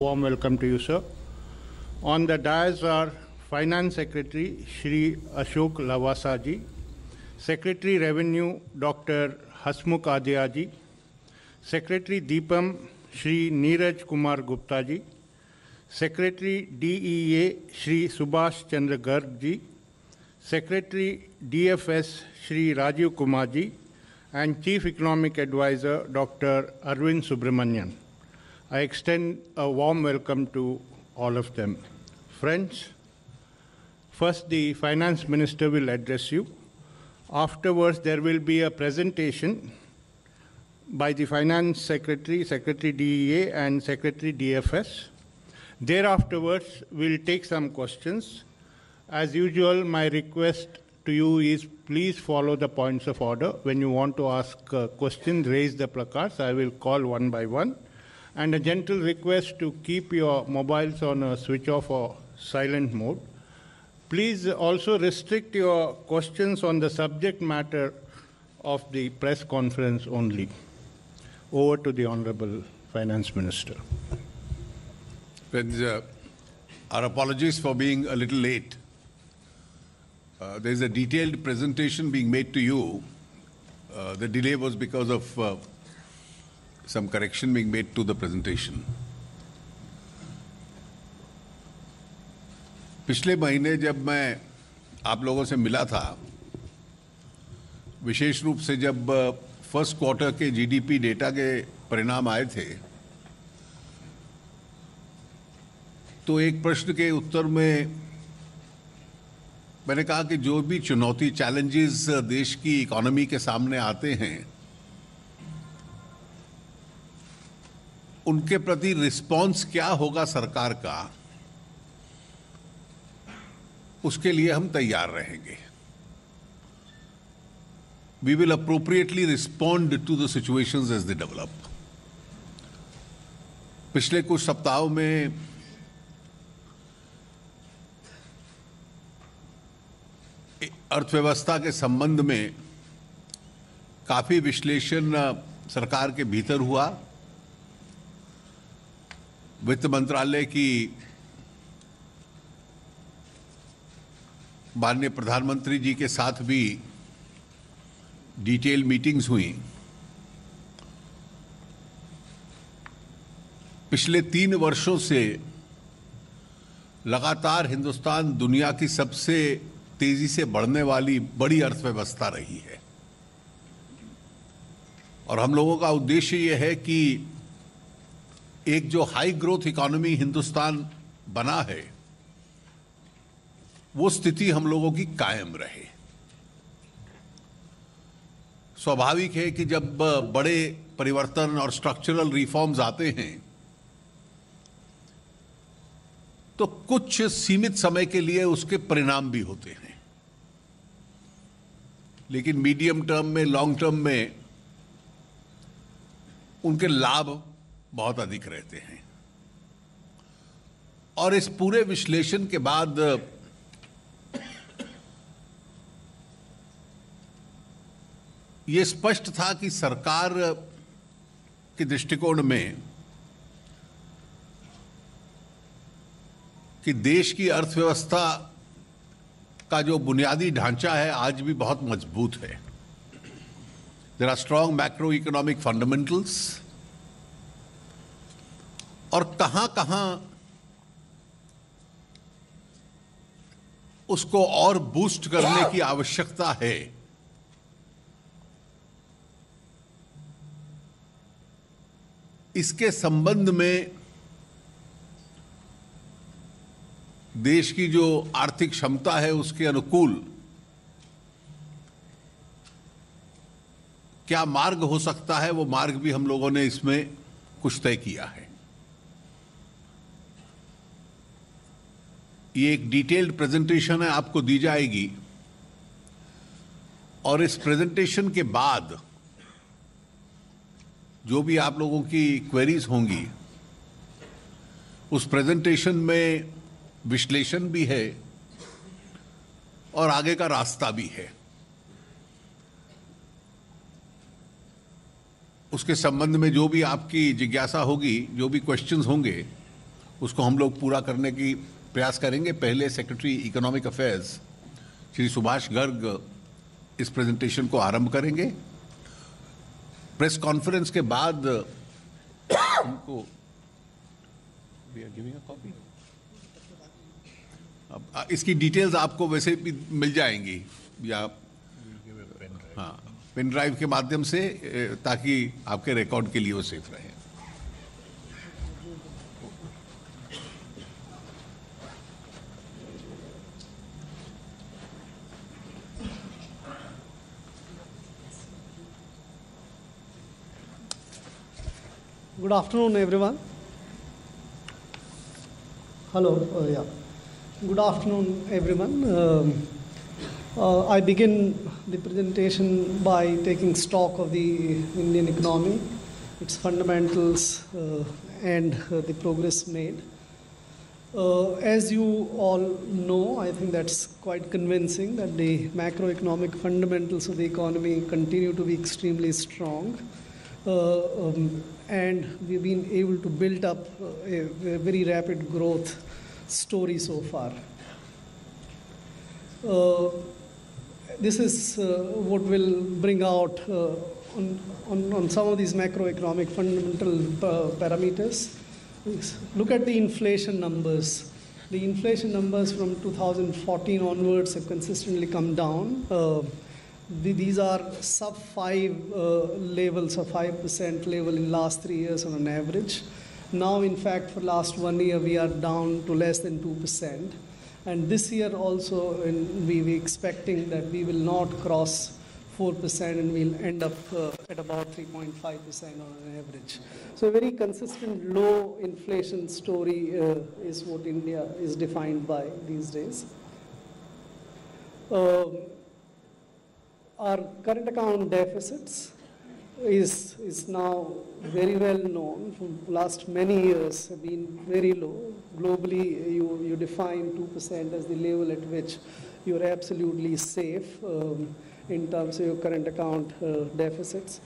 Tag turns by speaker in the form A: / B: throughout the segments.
A: Warm welcome to you, sir. On the dais are Finance Secretary Shri Ashok Lavasa ji, Secretary Revenue Dr. Hasmukh Adhia ji, Secretary Deepam Shri Neeraj Kumar Gupta ji, Secretary DEA Shri Subhash Chandra Garg ji, Secretary DFS Shri Rajiv Kumar ji, and Chief Economic Advisor Dr. Arvind Subramanian. I extend a warm welcome to all of them. Friends, first the Finance Minister will address you. Afterwards, there will be a presentation by the Finance Secretary, Secretary DEA, and Secretary DFS. Thereafterwards, we'll take some questions. As usual, my request to you is please follow the points of order. When you want to ask questions, raise the placards. I will call one by one. And a gentle request to keep your mobiles on a switch off or silent mode. Please also restrict your questions on the subject matter of the press conference only. Over to the Honorable Finance Minister.
B: Friends, our apologies for being a little late. There is a detailed presentation being made to you. The delay was because of some correction being made to the presentation. पिछले महीने जब मैं आप लोगों से मिला था, विशेष रूप से जब फर्स्ट क्वार्टर के जीडीपी डेटा के परिणाम आए थे, तो एक प्रश्न के उत्तर में मैंने कहा कि जो भी चुनौती चैलेंजेस देश की इकोनॉमी के सामने आते हैं, उनके प्रति रिस्पांस क्या होगा सरकार का, उसके लिए हम तैयार रहेंगे. We will appropriately respond to the situations as they develop. पिछले कुछ सप्ताहों में अर्थव्यवस्था के संबंध में काफी विश्लेषण सरकार के भीतर हुआ. वित्त मंत्रालय की माननीय प्रधानमंत्री जी के साथ भी डिटेल मीटिंग्स हुई. पिछले 3 वर्षों से लगातार हिंदुस्तान दुनिया की सबसे तेजी से बढ़ने वाली बड़ी अर्थव्यवस्था रही है, और हम लोगों का उद्देश्य यह है कि एक जो हाई ग्रोथ इकोनॉमी हिंदुस्तान बना है, वो स्थिति हम लोगों की कायम रहे. स्वाभाविक है कि जब बड़े परिवर्तन और स्ट्रक्चरल रिफॉर्म्स आते हैं तो कुछ सीमित समय के लिए उसके परिणाम भी होते हैं, लेकिन मीडियम टर्म में, लॉन्ग टर्म में उनके लाभ बहुत अधिक रहते हैं. और इस पूरे विश्लेषण के बाद ये स्पष्ट था कि सरकार के दृष्टिकोण में कि देश की अर्थव्यवस्था का जो बुनियादी ढांचा है आज भी बहुत मजबूत है. There are strong macro economic fundamentals, और कहां-कहां उसको और बूस्ट करने की आवश्यकता है, इसके संबंध में देश की जो आर्थिक क्षमता है उसके अनुकूल क्या मार्ग हो सकता है, वो मार्ग भी हम लोगों ने इसमें कुछ तय किया है. ये एक डिटेल्ड प्रेजेंटेशन है, आपको दी जाएगी, और इस प्रेजेंटेशन के बाद जो भी आप लोगों की क्वेरीज होंगी, उस प्रेजेंटेशन में विश्लेषण भी है और आगे का रास्ता भी है. उसके संबंध में जो भी आपकी जिज्ञासा होगी, जो भी क्वेश्चंस होंगे, उसको हम लोग पूरा करने की प्रयास करेंगे। पहले secretary economic affairs Shri Subhash Garg इस प्रेजेंटेशन को आरंभ करेंगे। प्रेस कॉन्फ्रेंस के बाद उनको कॉपी, अब इसकी डिटेल्स आपको वैसे भी मिल जाएंगी या हाँ पेन ड्राइव के माध्यम से, ताकि आपके रिकॉर्ड के लिए वो सेफ रहे।
C: Good afternoon, everyone. Hello. Yeah. Good afternoon, everyone. I begin the presentation by taking stock of the Indian economy, its fundamentals, and the progress made. As you all know, I think that's quite convincing that the macroeconomic fundamentals of the economy continue to be extremely strong. And we've been able to build up a very rapid growth story so far. This is what will bring out on some of these macroeconomic fundamental parameters. Look at the inflation numbers. The inflation numbers from 2014 onwards have consistently come down. These are sub-5 levels, or 5% level in last 3 years on an average. Now, in fact, for last 1 year, we are down to less than 2%. And this year also, we're expecting that we will not cross 4% and we'll end up at about 3.5% on an average. So a very consistent low inflation story is what India is defined by these days. Our current account deficits is now very well known. From last many years have been very low. Globally, you define 2% as the level at which you're absolutely safe in terms of your current account deficits.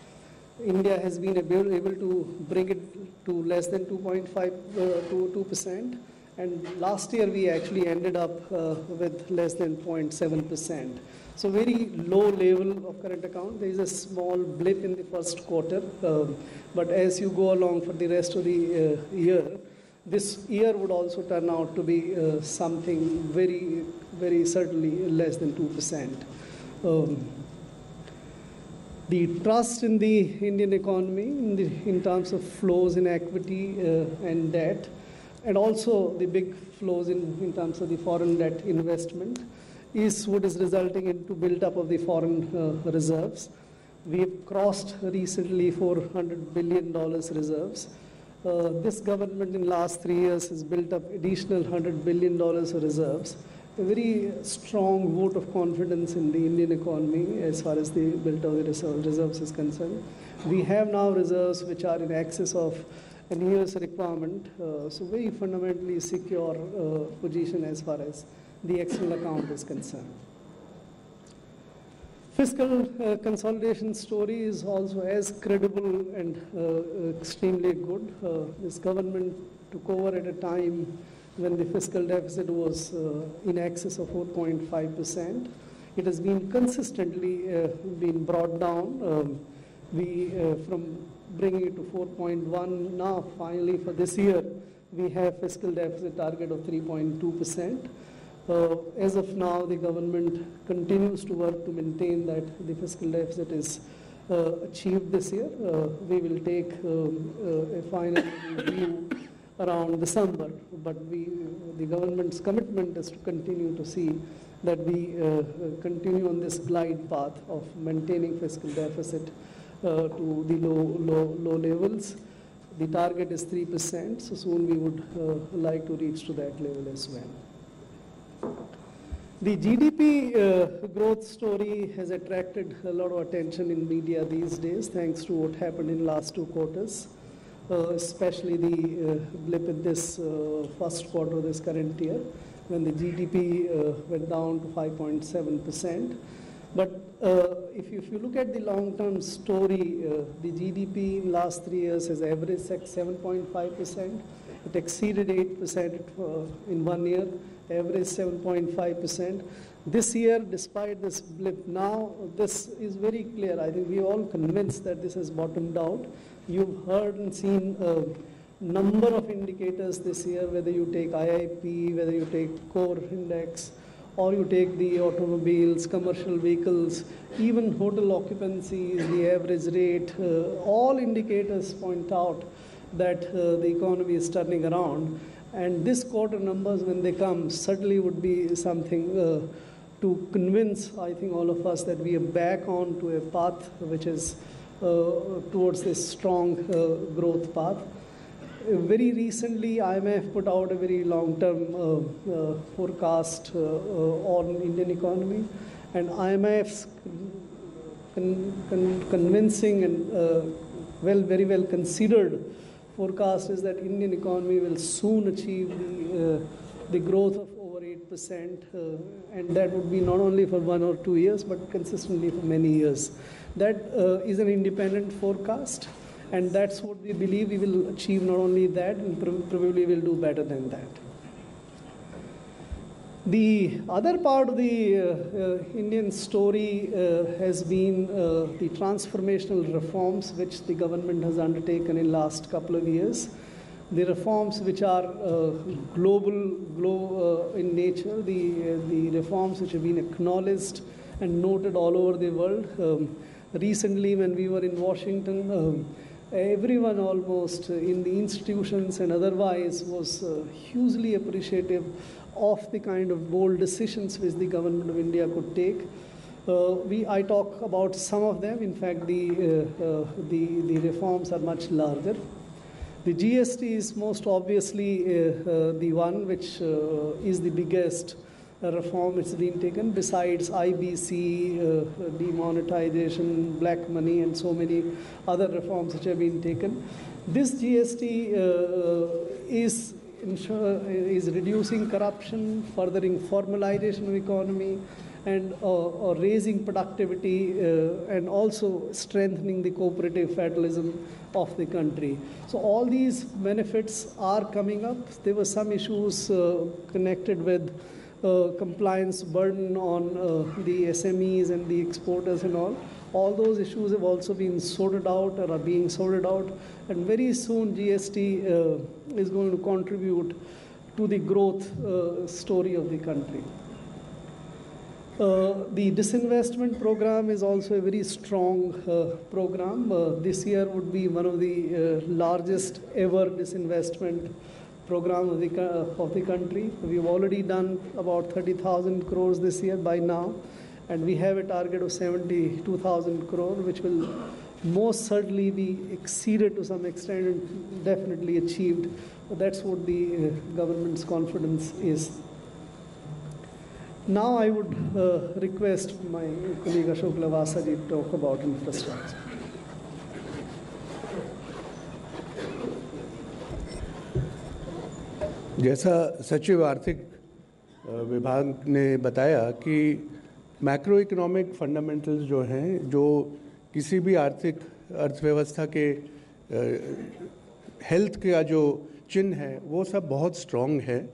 C: India has been able to bring it to less than 2%. And last year, we actually ended up with less than 0.7%. So very low level of current account. There is a small blip in the first quarter, but as you go along for the rest of the year, this year would also turn out to be something very, very certainly less than 2%. The trust in the Indian economy in terms of flows in equity and debt, and also the big flows in terms of the foreign debt investment, is what is resulting into build-up of the foreign reserves. We have crossed recently $400 billion reserves. This government in last 3 years has built up additional $100 billion of reserves. A very strong vote of confidence in the Indian economy as far as the build of the reserves is concerned. We have now reserves which are in excess of a year's requirement, so very fundamentally secure position as far as the external account is concerned. Fiscal consolidation story is also as credible and extremely good. This government took over at a time when the fiscal deficit was in excess of 4.5%. It has been consistently been brought down. From bringing it to 4.1 now, finally for this year, we have fiscal deficit target of 3.2%. As of now, the government continues to work to maintain that the fiscal deficit is achieved this year. We will take a final review around December, but the government's commitment is to continue to see that we continue on this glide path of maintaining fiscal deficit to the low levels. The target is 3%, so soon we would like to reach to that level as well. The GDP growth story has attracted a lot of attention in media these days, thanks to what happened in last 2 quarters, especially the blip in this first quarter of this current year, when the GDP went down to 5.7%. But if you look at the long-term story, the GDP in last 3 years has averaged 7.5%. It exceeded 8% in 1 year, average 7.5%. This year, despite this blip, now this is very clear. I think we are all convinced that this has bottomed out. You've heard and seen a number of indicators this year, whether you take IIP, whether you take core index, or you take the automobiles, commercial vehicles, even hotel occupancies, the average rate, all indicators point out that the economy is turning around. And this quarter numbers, when they come, certainly would be something to convince, I think, all of us that we are back on to a path which is towards this strong growth path. Very recently, IMF put out a very long-term forecast on Indian economy, and IMF's convincing and very well considered forecast is that Indian economy will soon achieve the growth of over 8%, and that would be not only for 1 or 2 years, but consistently for many years. That is an independent forecast. And that's what we believe we will achieve, not only that, and probably will do better than that. The other part of the Indian story has been the transformational reforms which the government has undertaken in the last couple of years. The reforms which are global in nature, the reforms which have been acknowledged and noted all over the world. Recently, when we were in Washington, everyone almost in the institutions and otherwise was hugely appreciative of the kind of bold decisions which the government of India could take. I talk about some of them. In fact, the reforms are much larger. The GST is most obviously the one which is the biggest reform which has been taken, besides IBC, demonetization, black money, and so many other reforms which have been taken. This GST is reducing corruption, furthering formalization of economy, and raising productivity, and also strengthening the cooperative federalism of the country. So all these benefits are coming up. There were some issues connected with compliance burden on the SMEs and the exporters and all. All those issues have also been sorted out or are being sorted out, and very soon GST is going to contribute to the growth story of the country. The disinvestment program is also a very strong program. This year would be one of the largest ever disinvestment program of the country. We've already done about 30,000 crores this year by now, and we have a target of 72,000 crore, which will most certainly be exceeded to some extent and definitely achieved. That's what the government's confidence is. Now I would request my colleague Ashok Lavasa ji to talk about infrastructure.
D: जैसा सचिव आर्थिक विभाग ने बताया कि macro economic fundamentals जो हैं, जो किसी भी आर्थिक अर्थव्यवस्था के हेल्थ का जो चिन्ह है, वो सब बहुत स्ट्रॉन्ग है,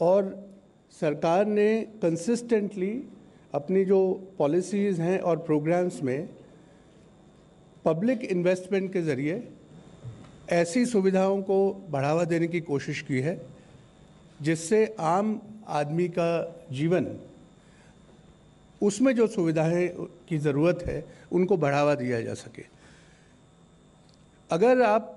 D: और सरकार ने कंसिस्टेंटली अपनी जो पॉलिसीज़ हैं और प्रोग्राम्स में पब्लिक इन्वेस्टमेंट के ज़रिए ऐसी सुविधाओं को बढ़ावा देने की कोशिश की है जिससे आम आदमी का जीवन, उसमें जो सुविधाएं की ज़रूरत है, उनको बढ़ावा दिया जा सके। अगर आप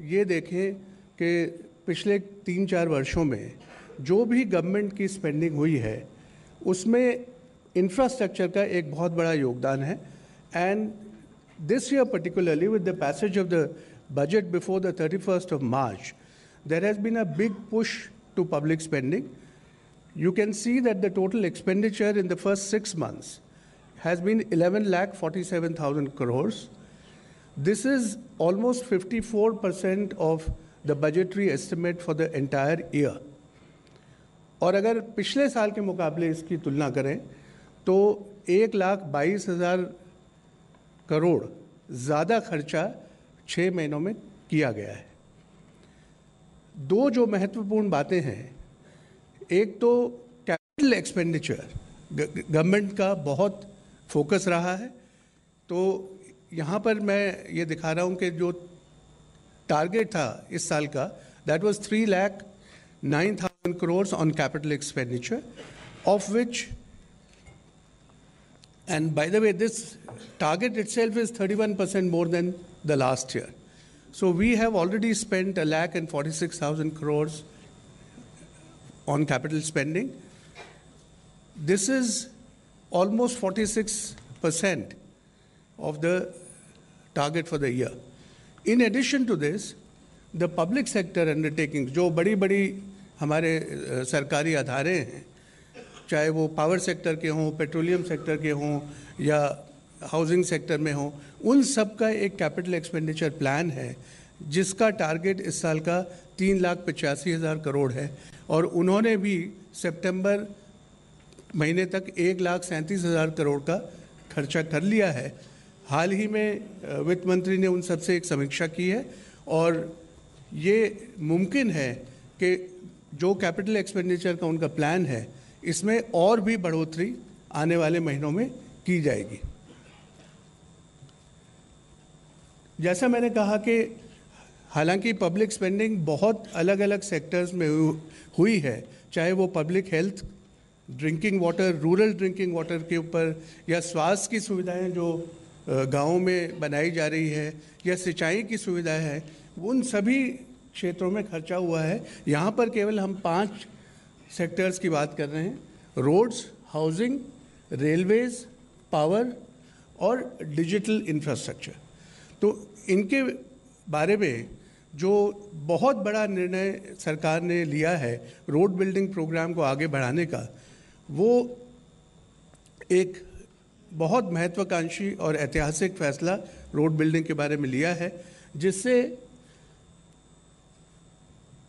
D: ये देखें कि पिछले 3-4 वर्षों में जो भी गवर्नमेंट की स्पेंडिंग हुई है, उसमें इंफ्रास्ट्रक्चर का एक बहुत बड़ा योगदान है। And this year particularly with the passage of the budget before the 31st of March, there has been a big push to public spending. You can see that the total expenditure in the first 6 months has been 11,47,000 crores. This is almost 54% of the budgetary estimate for the entire year. और अगर पिछले साल के मुकाबले इसकी तुलना करें तो 1,22,000 करोड़ ज़्यादा खर्चा 6 महीनों में किया गया है। दो जो महत्वपूर्ण बातें हैं, एक तो कैपिटल एक्सपेंडिचर गवर्नमेंट का बहुत फोकस रहा है। तो यहाँ पर मैं ये दिखा रहा हूँ कि जो टारगेट था इस साल का, that was 3,09,000 crores on capital expenditure, of which, and by the way, this target itself is 31% more than the last year. So we have already spent 1,46,000 crores on capital spending. This is almost 46% of the target for the year. In addition to this, the public sector undertakings, जो बड़ी बड़ी हमारे सरकारी अदारे हैं, चाहे वो power sector के हों, पेट्रोलियम सेक्टर के हों या हाउसिंग सेक्टर में हों, उन सब का एक कैपिटल एक्सपेंडिचर प्लान है जिसका टारगेट इस साल का 3,85,000 करोड़ है। और उन्होंने भी सितंबर महीने तक 1,37,000 करोड़ का खर्चा कर लिया है। हाल ही में वित्त मंत्री ने उन सबसे एक समीक्षा की है और ये मुमकिन है कि जो कैपिटल एक्सपेंडिचर का उनका प्लान है इसमें और भी बढ़ोतरी आने वाले महीनों में की जाएगी। जैसा मैंने कहा कि हालांकि पब्लिक स्पेंडिंग बहुत अलग अलग सेक्टर्स में हुई है, चाहे वो public health, drinking water, rural drinking water के ऊपर, या स्वास्थ्य की सुविधाएं जो गाँवों में बनाई जा रही है, या सिंचाई की सुविधाएं हैं, उन सभी क्षेत्रों में खर्चा हुआ है। यहाँ पर केवल हम 5 सेक्टर्स की बात कर रहे हैं: रोड्स, हाउसिंग, रेलवेज, पावर और डिजिटल इंफ्रास्ट्रक्चर। तो इनके बारे में जो बहुत बड़ा निर्णय सरकार ने लिया है रोड बिल्डिंग प्रोग्राम को आगे बढ़ाने का, वो एक बहुत महत्वाकांक्षी और ऐतिहासिक फैसला रोड बिल्डिंग के बारे में लिया है, जिससे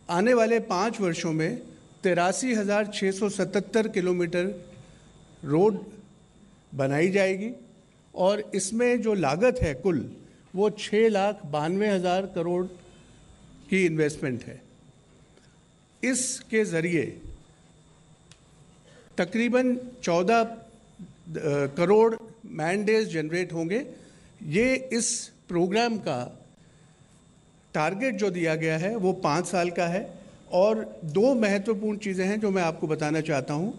D: आने वाले 5 वर्षों में 83,677 किलोमीटर रोड बनाई जाएगी और इसमें जो लागत है कुल वो 6,92,000 करोड़ की इन्वेस्टमेंट है। इसके ज़रिए तकरीबन 14 करोड़ मैन डेज जनरेट होंगे। ये इस प्रोग्राम का टारगेट जो दिया गया है वो 5 साल का है। और 2 महत्वपूर्ण चीज़ें हैं जो मैं आपको बताना चाहता हूँ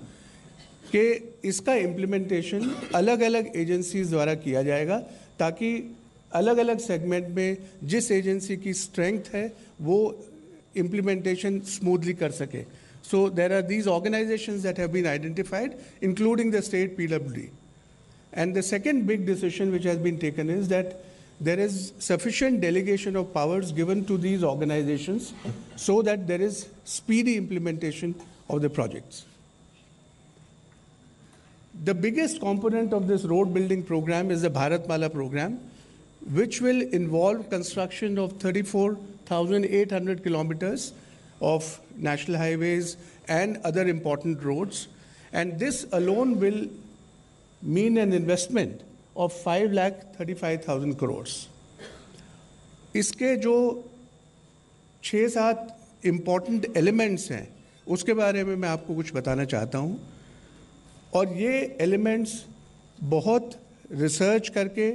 D: कि इसका इम्प्लीमेंटेशन अलग अलग एजेंसीज द्वारा किया जाएगा ताकि अलग अलग सेगमेंट में जिस एजेंसी की स्ट्रेंथ है वो इम्प्लीमेंटेशन स्मूथली कर सके। So there are these organizations that have been identified, including the state PWD. And the second big decision which has been taken is that there is sufficient delegation of powers given to these organizations so that there is speedy implementation of the projects. The biggest component of this road building program is the Bharatmala program, which will involve construction of 34,800 kilometers of national highways and other important roads. And this alone will mean an investment of 5,35,000 crores. इसके जो 6-7 important elements हैं उसके बारे में मैं आपको कुछ बताना चाहता हूँ। और ये elements बहुत रिसर्च करके,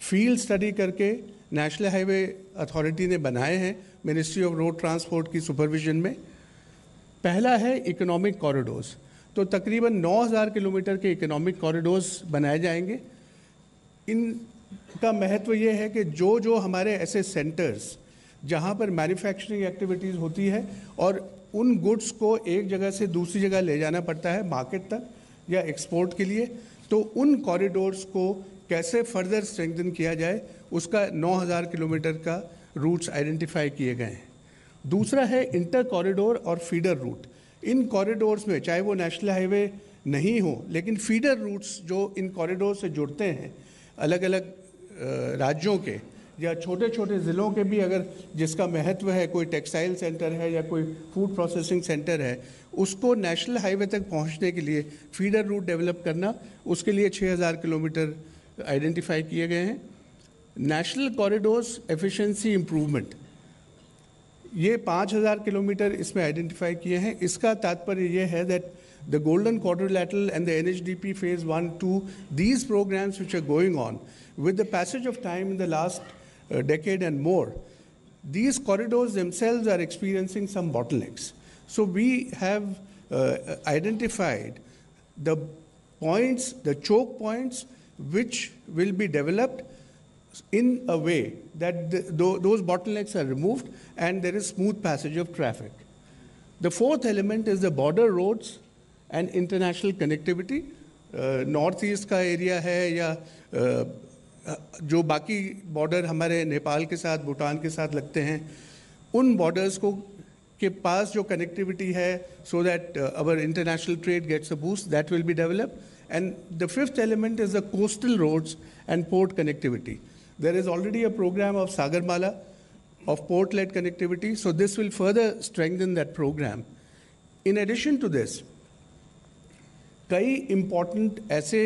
D: फील्ड स्टडी करके नेशनल हाईवे अथॉरिटी ने बनाए हैं मिनिस्ट्री ऑफ रोड ट्रांसपोर्ट की सुपरविजन में। पहला है इकोनॉमिक कॉरिडोर्स। तो तकरीबन 9,000 किलोमीटर के इकोनॉमिक कॉरिडोर्स बनाए जाएंगे। इनका महत्व ये है कि जो जो हमारे ऐसे सेंटर्स जहाँ पर मैन्युफैक्चरिंग एक्टिविटीज़ होती है और उन गुड्स को एक जगह से दूसरी जगह ले जाना पड़ता है मार्केट तक या एक्सपोर्ट के लिए, तो उन कॉरिडोर्स को कैसे फर्दर स्ट्रेंथन किया जाए उसका 9,000 किलोमीटर का रूट्स आइडेंटिफाई किए गए हैं। दूसरा है इंटर कॉरिडोर और फीडर रूट। इन कॉरिडोर्स में चाहे वो नेशनल हाईवे नहीं हो, लेकिन फीडर रूट्स जो इन कॉरिडोर से जुड़ते हैं अलग अलग राज्यों के या छोटे छोटे ज़िलों के भी, अगर जिसका महत्व है, कोई टेक्सटाइल सेंटर है या कोई फूड प्रोसेसिंग सेंटर है, उसको नेशनल हाईवे तक पहुंचने के लिए फीडर रूट डेवलप करना, उसके लिए 6,000 किलोमीटर आइडेंटिफाई किए गए हैं। नेशनल कॉरिडोर्स एफिशिएंसी इम्प्रूवमेंट, ये 5,000 किलोमीटर इसमें आइडेंटिफाई किए हैं. इसका तात्पर्य ये है that the Golden Quadrilateral and the NHDP Phase 1-2, these programs which are going on, with the passage of time in the last decade and more, these corridors themselves are experiencing some bottlenecks. So we have identified the points, the choke points, which will be developed in a way that those bottlenecks are removed and there is smooth passage of traffic. The fourth element is the border roads and international connectivity. North east का area है या जो बाकी border हमारे नेपाल के साथ, भूटान के साथ लगते हैं, उन बॉर्डर्स को के पास जो कनेक्टिविटी है, so that our international trade gets a boost, that will be developed. And the fifth element is the coastal roads and port connectivity. There is already a program of Sagarmala of port-led connectivity, so this will further strengthen that program. In addition to this, कई important ऐसे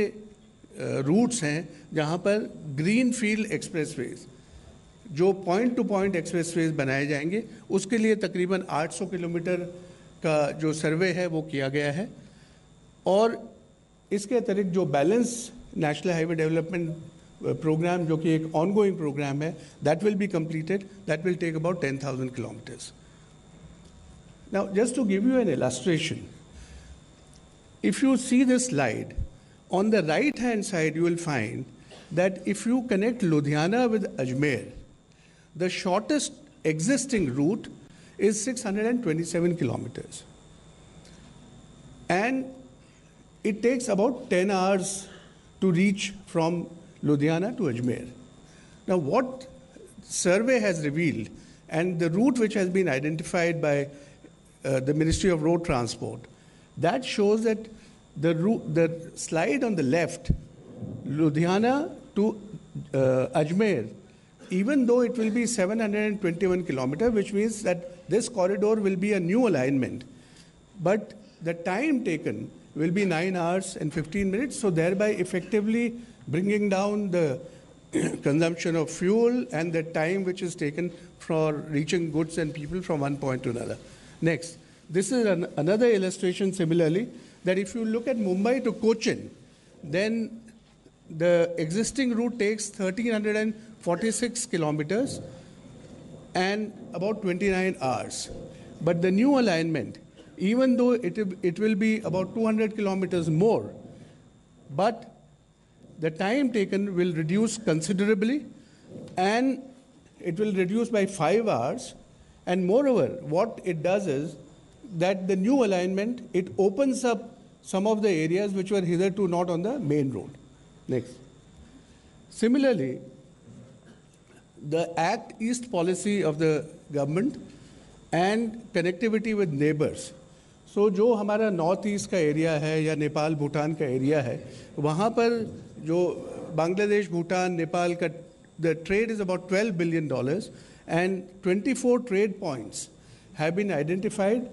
D: roots हैं जहाँ पर green field expressways, जो point two point expressways बनाए जाएंगे, उसके लिए तकरीबन 800 किलोमीटर का जो सर्वे है वो किया गया है. और इसके अतिरिक्त जो balance national highway development programme, जो कि एक ऑनगोइंग प्रोग्राम है, that will be completed, that will take about 10,000 kilometres. Now just to give you an illustration, if you see this slide, on the right hand side you will find that if you connect Ludhiana with Ajmer, the shortest existing route is 627 kilometers. And it takes about 10 hours to reach from Ludhiana to Ajmer. Now what survey has revealed, and the route which has been identified by the Ministry of Road Transport, that shows that the slide on the left, Ludhiana to Ajmer, even though it will be 721 kilometers, which means that this corridor will be a new alignment, but the time taken will be 9 hours and 15 minutes, so thereby effectively bringing down the consumption of fuel and the time which is taken for reaching goods and people from one point to another. Next. This is another illustration similarly, that if you look at Mumbai to Cochin, then the existing route takes 1,346 kilometers and about 29 hours. But the new alignment, even though it will be about 200 kilometers more, but the time taken will reduce considerably, and it will reduce by 5 hours. And moreover, what it does is that the new alignment, it opens up some of the areas which were hitherto not on the main road. Next. Similarly, the Act East policy of the government and connectivity with neighbors. So जो हमारा north east का area है या नेपाल भूटान का area है, वहाँ पर जो बांग्लादेश, भूटान, नेपाल का the trade is about $12 billion, and 24 trade points have been identified,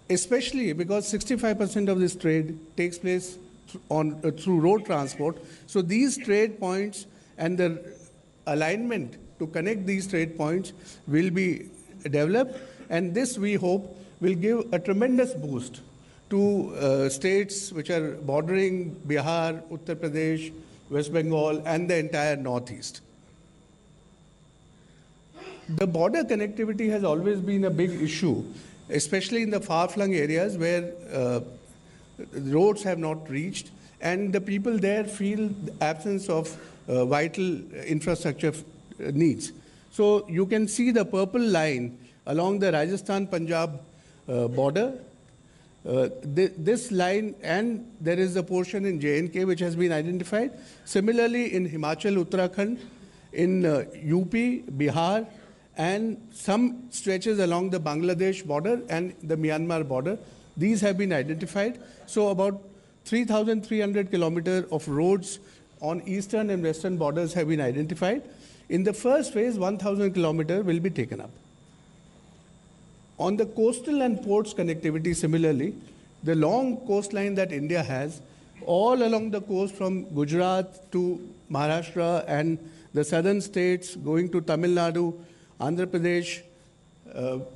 D: especially because 65% of this trade takes place through road transport. So these trade points and the alignment to connect these trade points will be developed, and this we hope will give a tremendous boost to states which are bordering Bihar, Uttar Pradesh, West Bengal, and the entire Northeast. The border connectivity has always been a big issue, especially in the far-flung areas where roads have not reached, and the people there feel the absence of vital infrastructure needs. So you can see the purple line along the Rajasthan-Punjab border. This line, and there is a portion in J&K which has been identified. Similarly, in Himachal, Uttarakhand, in UP, Bihar, and some stretches along the Bangladesh border and the Myanmar border, these have been identified. So about 3,300 kilometers of roads on eastern and western borders have been identified. In the first phase, 1,000 kilometers will be taken up. On the coastal and ports connectivity, similarly, the long coastline that India has, all along the coast from Gujarat to Maharashtra and the southern states going to Tamil Nadu, Andhra Pradesh,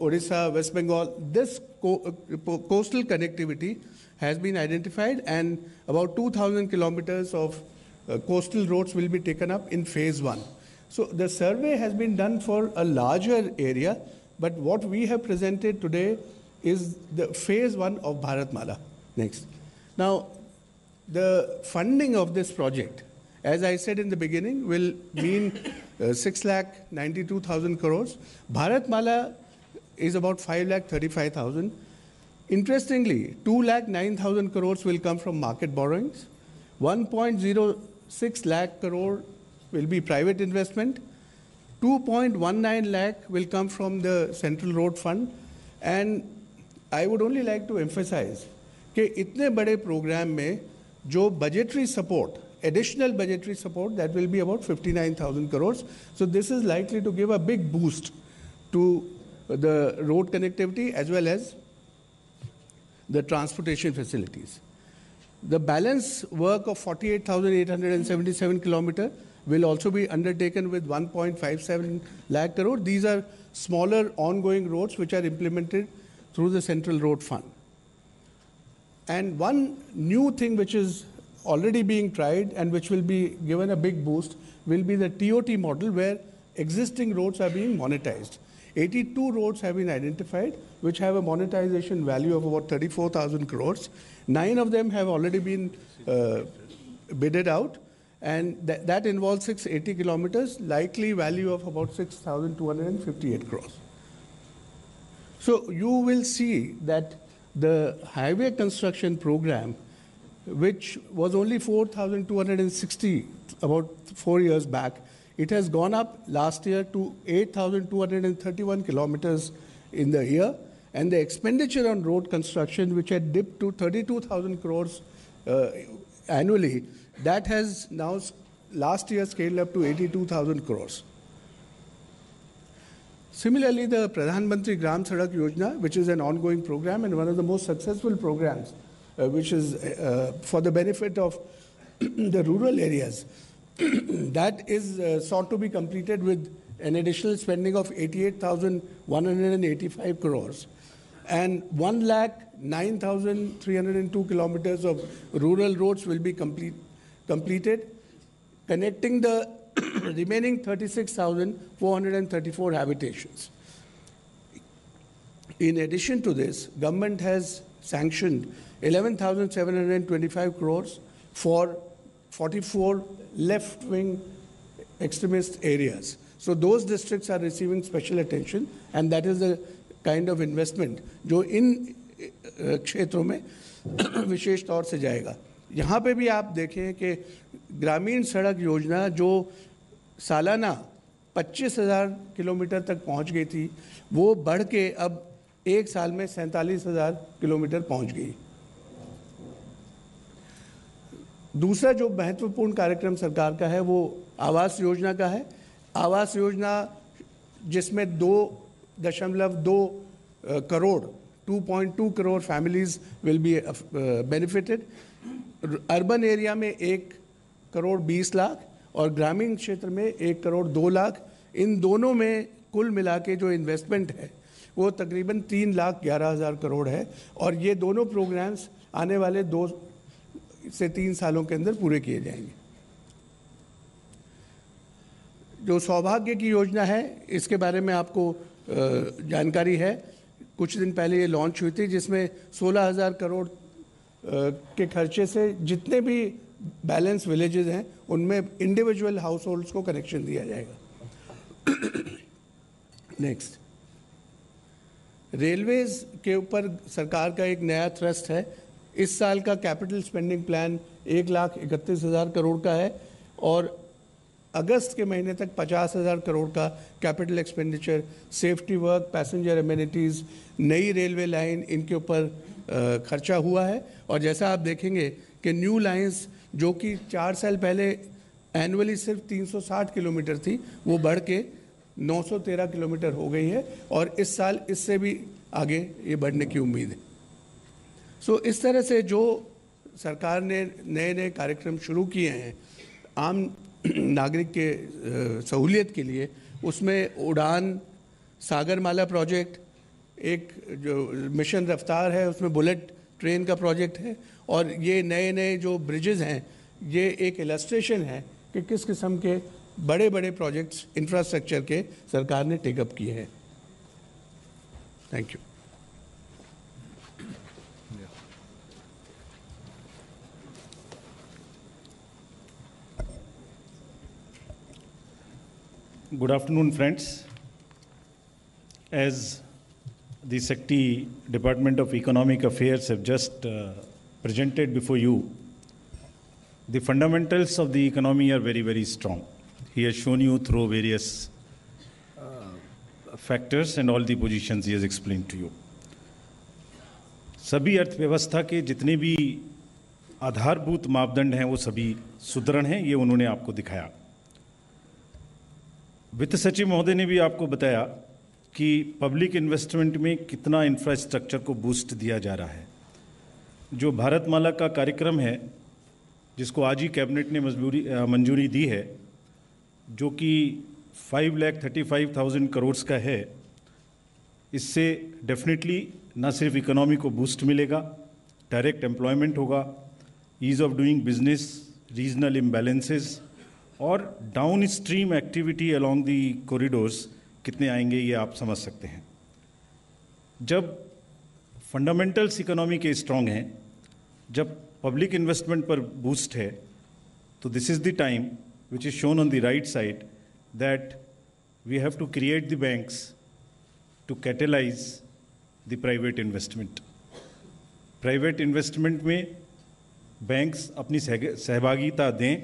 D: Odisha, West Bengal, this coastal connectivity has been identified, and about 2,000 kilometers of coastal roads will be taken up in phase 1. So the survey has been done for a larger area, but what we have presented today is the phase 1 of Bharatmala. Next. Now, the funding of this project, as I said in the beginning, will mean 6,92,000 crores. Bharatmala is about 5,35,000. Interestingly, 2,09,000 crores will come from market borrowings. 1.06 lakh crore will be private investment. 2.19 lakh will come from the Central Road Fund. And I would only like to emphasize कि इतने बड़े programme में जो budgetary support, additional budgetary support, that will be about 59,000 crores. So this is likely to give a big boost to the road connectivity as well as the transportation facilities. The balance work of 48,877 kilometers will also be undertaken with 1.57 lakh crore. These are smaller ongoing roads which are implemented through the Central Road Fund. And one new thing which is already being tried and which will be given a big boost will be the TOT model, where existing roads are being monetized. 82 roads have been identified which have a monetization value of about 34,000 crores. 9 of them have already been bidded out, and that involves 680 kilometers, likely value of about 6,258 crores. So you will see that the highway construction program, which was only 4,260 about 4 years back, it has gone up last year to 8,231 kilometers in the year, and the expenditure on road construction, which had dipped to 32,000 crores annually, that has now last year scaled up to 82,000 crores. Similarly, the Pradhan Mantri Gram Sadak Yojana, which is an ongoing program and one of the most successful programs, which is for the benefit of the rural areas, that is sought to be completed with an additional spending of 88,185 crores. And 1,09,302 kilometers of rural roads will be completed, connecting the remaining 36,434 habitations. In addition to this, government has sanctioned 11,725 crores for 44 left-wing extremist areas. So those districts are receiving special attention, and that is the kind of investment जो इन क्षेत्रों में विशेष तौर से जाएगा. यहाँ पे भी आप देखें कि ग्रामीण सड़क योजना जो सालाना 25,000 किलोमीटर तक पहुँच गई थी, वो बढ़ के अब एक साल में 47,000 किलोमीटर पहुँच गई. दूसरा जो महत्वपूर्ण कार्यक्रम सरकार का है वो आवास योजना का है. आवास योजना जिसमें 2.2 crore 2.2 crore families will be benefited. Urban area में 1 करोड़ 20 लाख और ग्रामीण क्षेत्र में 1 करोड़ 2 लाख. इन दोनों में कुल मिला के जो इन्वेस्टमेंट है वो तकरीबन 3,11,000 करोड़ है, और ये दोनों प्रोग्राम्स आने वाले 2 से 3 सालों के अंदर पूरे किए जाएंगे. जो सौभाग्य की योजना है, इसके बारे में आपको जानकारी है. कुछ दिन पहले ये लॉन्च हुई थी, जिसमें 16,000 करोड़ के खर्चे से जितने भी बैलेंस विलेजेस हैं उनमें इंडिविजुअल हाउस होल्ड्स को कनेक्शन दिया जाएगा. नेक्स्ट, रेलवेज के ऊपर सरकार का एक नया थ्रस्ट है. इस साल का कैपिटल स्पेंडिंग प्लान 1,31,000 करोड़ का है, और अगस्त के महीने तक 50,000 करोड़ का capital expenditure safety work, passenger amenities, नई रेलवे लाइन, इनके ऊपर खर्चा हुआ है. और जैसा आप देखेंगे कि न्यू लाइंस जो कि 4 साल पहले एनुअली सिर्फ 360 किलोमीटर थी, वो बढ़ के 913 किलोमीटर हो गई है, और इस साल इससे भी आगे ये बढ़ने की उम्मीद है. सो इस तरह से जो सरकार ने नए नए कार्यक्रम शुरू किए हैं आम नागरिक के सहूलियत के लिए, उसमें उड़ान, सागरमाला प्रोजेक्ट, एक जो मिशन रफ्तार है उसमें बुलेट ट्रेन का प्रोजेक्ट है, और ये नए नए जो ब्रिजेस हैं ये एक इलस्ट्रेशन है कि किस किस्म के बड़े बड़े प्रोजेक्ट्स इंफ्रास्ट्रक्चर के सरकार ने टेकअप किए हैं। Thank you.
E: Good afternoon, friends. As the Secretary, Department of Economic Affairs have just presented before you, the fundamentals of the economy are very, very strong. He has shown you through various factors and all the positions he has explained to you. सभी अर्थव्यवस्था के जितने भी आधारभूत मापदंड हैं वो सभी सुदृढ़ हैं, ये उन्होंने आपको दिखाया। वित्त सचिव महोदय ने भी आपको बताया कि पब्लिक इन्वेस्टमेंट में कितना इंफ्रास्ट्रक्चर को बूस्ट दिया जा रहा है। जो भारतमाला का कार्यक्रम है जिसको आज ही कैबिनेट ने मंजूरी दी है, जो कि 5,35,000 करोड़ का है, इससे डेफिनेटली ना सिर्फ इकोनॉमी को बूस्ट मिलेगा, डायरेक्ट एम्प्लॉयमेंट होगा, ease of doing business, regional imbalances और downstream activity along the corridors कितने आएंगे ये आप समझ सकते हैं। जब फंडामेंटल्स इकोनॉमी के स्ट्रॉन्ग हैं, जब पब्लिक इन्वेस्टमेंट पर बूस्ट है, तो this is the time which is shown on the right side that we have to create the banks to catalyse the private investment. Private investment में banks अपनी सहभागिता दें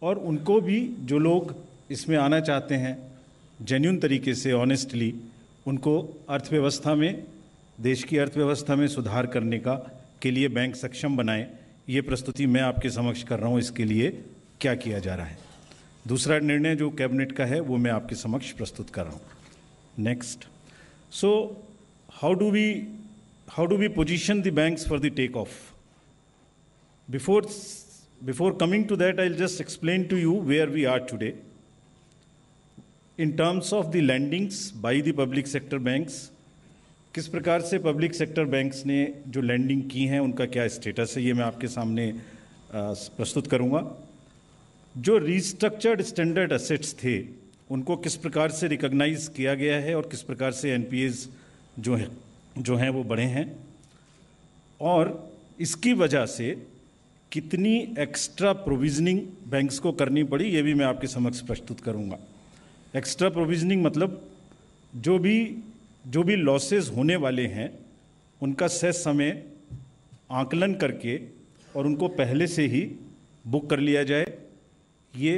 E: और उनको भी जो लोग इसमें आना चाहते हैं जेन्युइन तरीके से, ऑनेस्टली, उनको अर्थव्यवस्था में, देश की अर्थव्यवस्था में सुधार करने के लिए बैंक सक्षम बनाएं। ये प्रस्तुति मैं आपके समक्ष कर रहा हूँ, इसके लिए क्या किया जा रहा है। दूसरा निर्णय जो कैबिनेट का है वो मैं आपके समक्ष प्रस्तुत कर रहा हूँ। Next, so how do we position the banks for the take off. Before coming to that, I'll just explain to you where we are today. In terms of the lendings by the public sector banks, किस प्रकार से public sector banks ने जो landing की हैं उनका क्या status है, ये मैं आपके सामने प्रस्तुत करूंगा। जो रिस्ट्रक्चर्ड स्टैंडर्ड एसेट्स थे उनको किस प्रकार से रिकॉग्नाइज किया गया है और किस प्रकार से एनपीएस जो हैं वो बढ़े हैं, और इसकी वजह से कितनी एक्स्ट्रा प्रोविजनिंग बैंक्स को करनी पड़ी, ये भी मैं आपके समक्ष प्रस्तुत करूंगा। एक्स्ट्रा प्रोविजनिंग मतलब जो भी लॉसेस होने वाले हैं उनका सही समय आकलन करके और उनको पहले से ही बुक कर लिया जाए, ये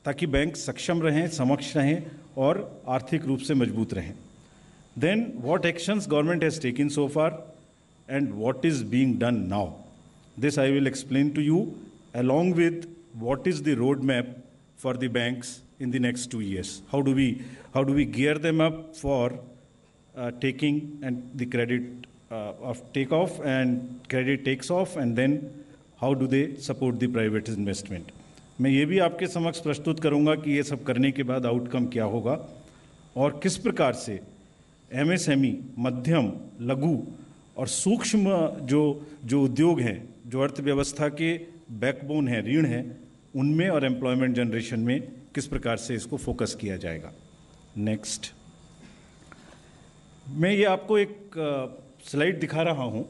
E: ताकि बैंक सक्षम रहें, समक्ष रहें और आर्थिक रूप से मजबूत रहें। Then what actions government has taken so far and what is being done now, this I will explain to you along with what is the roadmap for the banks in the next 2 years. How do we gear them up for taking and the credit of takeoff and credit takes off, and then how do they support the private investment. मैं ये भी आपके समक्ष प्रस्तुत करूँगा कि ये सब करने के बाद आउटकम क्या होगा और किस प्रकार से एमएसएमई, मध्यम, लघु और सूक्ष्म जो उद्योग हैं, जो अर्थव्यवस्था के बैकबोन हैं, रीढ़ हैं, उनमें और एम्प्लॉयमेंट जनरेशन में किस प्रकार से इसको फोकस किया जाएगा। नेक्स्ट, मैं ये आपको एक स्लाइड दिखा रहा हूँ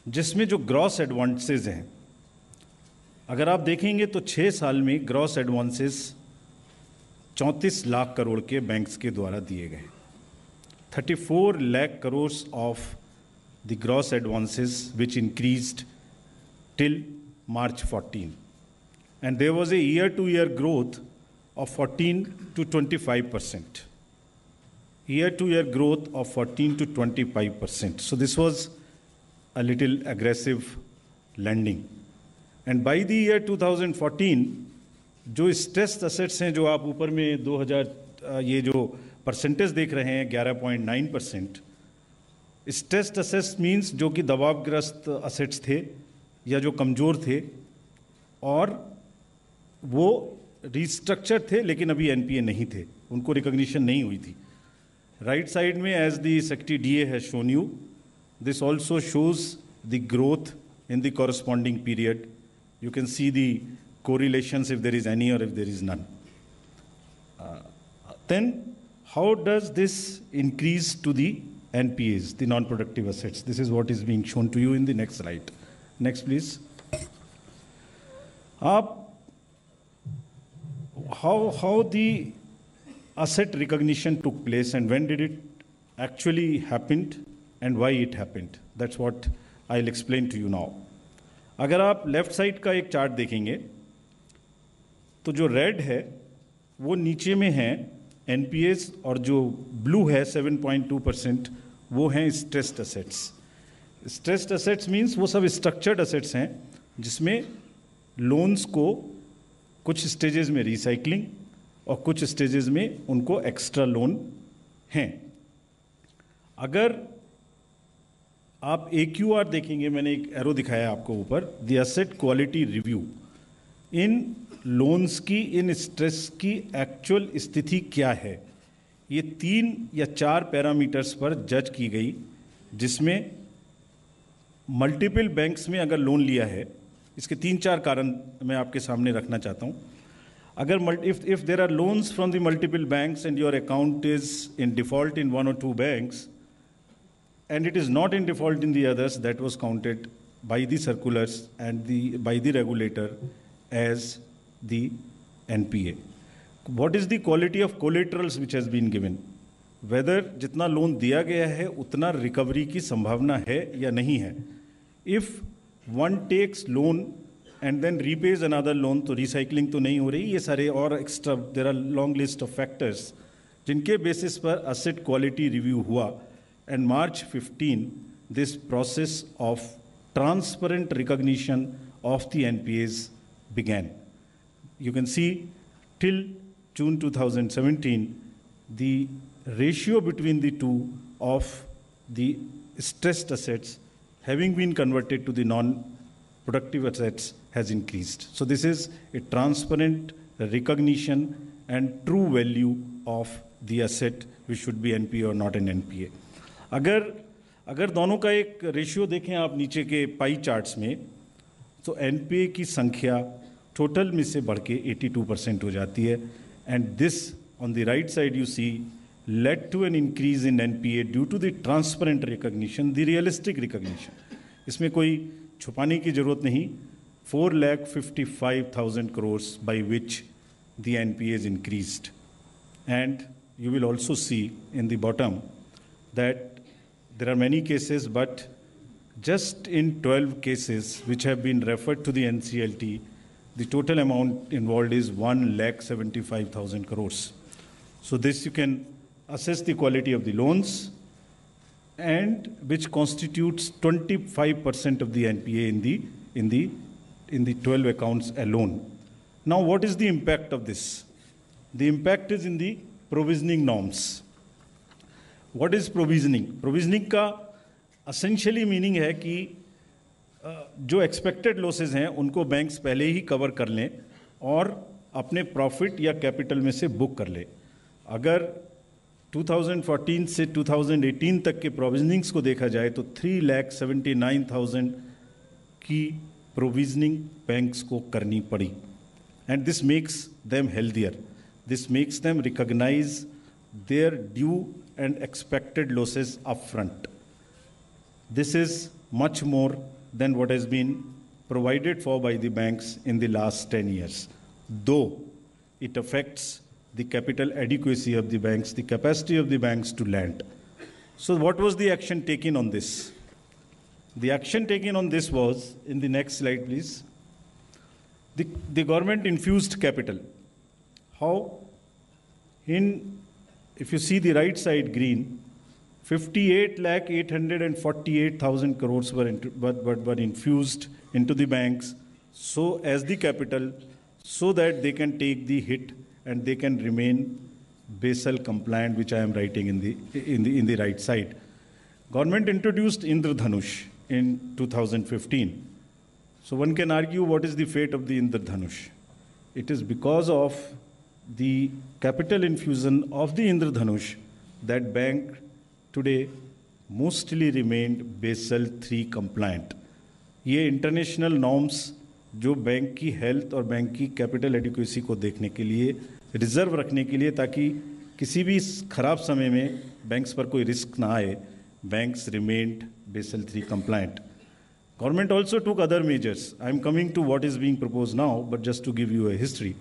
E: जिसमें जो ग्रॉस एडवांसेस हैं, अगर आप देखेंगे तो 6 साल में ग्रॉस एडवांसेस 34 लाख करोड़ के बैंक्स के द्वारा दिए गए। 34 lakh crores of the gross advances which increased till March 14, and there was a year-to-year growth of 14 to 25%. Year-to-year growth of 14 to 25%. So this was a little aggressive lending. And by the year 2014, जो stressed assets हैं, जो आप ऊपर में 2000 ये जो percentage देख रहे हैं 11.9%, स्ट्रेस्ड असेट्स मीन्स जो कि दबावग्रस्त असेट्स थे या जो कमज़ोर थे और वो रिस्ट्रक्चर थे लेकिन अभी एनपीए नहीं थे, उनको रिकॉग्निशन नहीं हुई थी। Right side में, as the Secretary DA has shown you, this also shows the growth in the corresponding period. You can see the correlations if there is any or if there is none. Then, how does this increase to the NPAs, the non-productive assets? This is what is being shown to you in the next slide. Next, please. How the asset recognition took place and when did it actually happened and why it happened? That's what I'll explain to you now. अगर आप left side का एक chart देखेंगे तो जो red है वो नीचे में है एनपीएस और जो ब्लू है 7.2% वो हैं stressed assets. Stressed assets means वो सब स्ट्रक्चर्ड एसेट्स हैं जिसमें लोन्स को कुछ स्टेजेस में रिसाइकलिंग और कुछ स्टेजेस में उनको एक्स्ट्रा लोन हैं. अगर आप AQR देखेंगे, मैंने एक एरो दिखाया आपको ऊपर, the asset quality review, in loans की, इन स्ट्रेस की एक्चुअल स्थिति क्या है, ये 3 या 4 पैरामीटर्स पर जज की गई, जिसमें मल्टीपल बैंक्स में अगर लोन लिया है, इसके 3-4 कारण मैं आपके सामने रखना चाहता हूँ. अगर if there are loans from the multiple banks and your account is in default in 1 or 2 banks and it is not in default in the others, that was counted by the circulars and by the regulator as the NPA. What is the quality of collaterals which has been given? Whether जितना loan दिया गया है उतना recovery की संभावना है या नहीं है. If one takes loan and then repays another loan, तो रिसाइकलिंग तो नहीं हो रही. ये सारे और extra, there are long list of factors जिनके बेसिस पर एसेट क्वालिटी रिव्यू हुआ. And March 15 this process of transparent recognition of the NPAs began. You can see till June 2017 the ratio between the two of the stressed assets having been converted to the non-productive assets has increased. So this is a transparent recognition and true value of the asset which should be NPA or not an NPA. अगर दोनों का एक ratio देखें आप नीचे के pie charts में, तो NPA की संख्या टोटल में से बढ़ के 82% हो जाती है. And this on the right side you see led to an increase in NPA due to the transparent recognition, the realistic recognition. इसमें कोई छुपाने की जरूरत नहीं. 4,55,000 crores by which the NPA is increased. And you will also see in the bottom that there are many cases, but just in 12 cases which have been referred to the NCLT, the total amount involved is 1,75,000 crores. So this you can assess the quality of the loans, and which constitutes 25% of the NPA in the 12 accounts alone. Now, what is the impact of this? The impact is in the provisioning norms. What is provisioning? Provisioning का essentially meaning है कि जो expected losses हैं उनको banks पहले ही cover कर लें और अपने profit या capital में से book कर लें. अगर 2014 से 2018 तक के प्रोविजनिंग्स को देखा जाए तो 3,79,000 की प्रोविजनिंग बैंक्स को करनी पड़ी. And this makes them healthier. This makes them recognise their due and expected losses up front. This is much more than what has been provided for by the banks in the last 10 years, दो it affects the capital adequacy of the banks, the capacity of the banks to lend. So what was the action taken on this? The action taken on this was, in the next slide please, the government infused capital. How? If you see the right side green, 58,848,000 crores were infused into the banks so as the capital, so that they can take the hit and they can remain Basel compliant, which I am writing in the right side. Government introduced Indradhanush in 2015. So one can argue, what is the fate of the Indradhanush? It is because of the capital infusion of the Indradhanush that bank today mostly remained Basel III compliant. ये international norms जो bank की health और bank की capital adequacy को देखने के लिए, reserve रखने के लिए, ताकि किसी भी खराब समय में बैंक्स पर कोई रिस्क ना आए, banks remained Basel III compliant. Government also took other measures. I'm coming to what is being proposed now, but just to give you a history.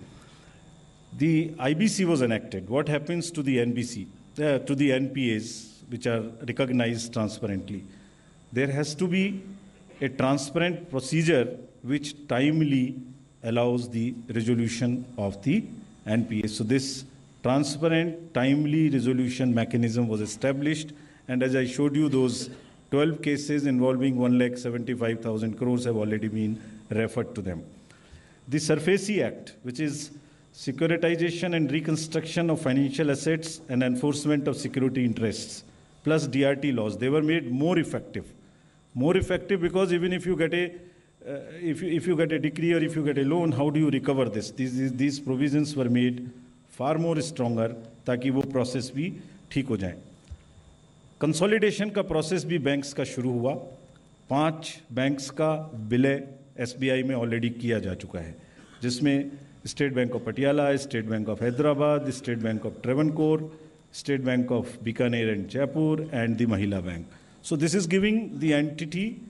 E: The IBC was enacted. What happens to the NBC, to the NPAs, which are recognized transparently? There has to be a transparent procedure which timely allows the resolution of the NPA. So this transparent, timely resolution mechanism was established, and as I showed you, those 12 cases involving 1,75,000 crores have already been referred to them. The SARFAESI Act, which is Securitization and Reconstruction of Financial Assets and Enforcement of Security Interests, plus DRT laws, they were made more effective. More effective because even if you get a if you get a decree or if you get a loan, how do you recover this? These provisions were made far more stronger ताकि वो process भी ठीक हो जाए. Consolidation का process भी banks का शुरू हुआ. 5 बैंक्स का विलय SBI में ऑलरेडी किया जा चुका है, जिसमें state bank of Patiala, state bank of Hyderabad, state bank of Travancore, state bank of Bikaner and Jaipur, and the महिला bank. So this is giving the entity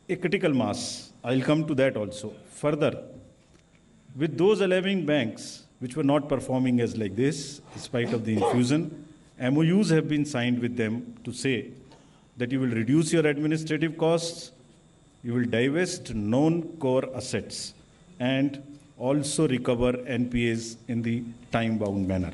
E: a critical mass. I'll come to that also. Further, with those 11 banks which were not performing as like this, in spite of the infusion, MOUs have been signed with them to say that you will reduce your administrative costs, you will divest non-core assets, and also recover NPAs in the time-bound manner.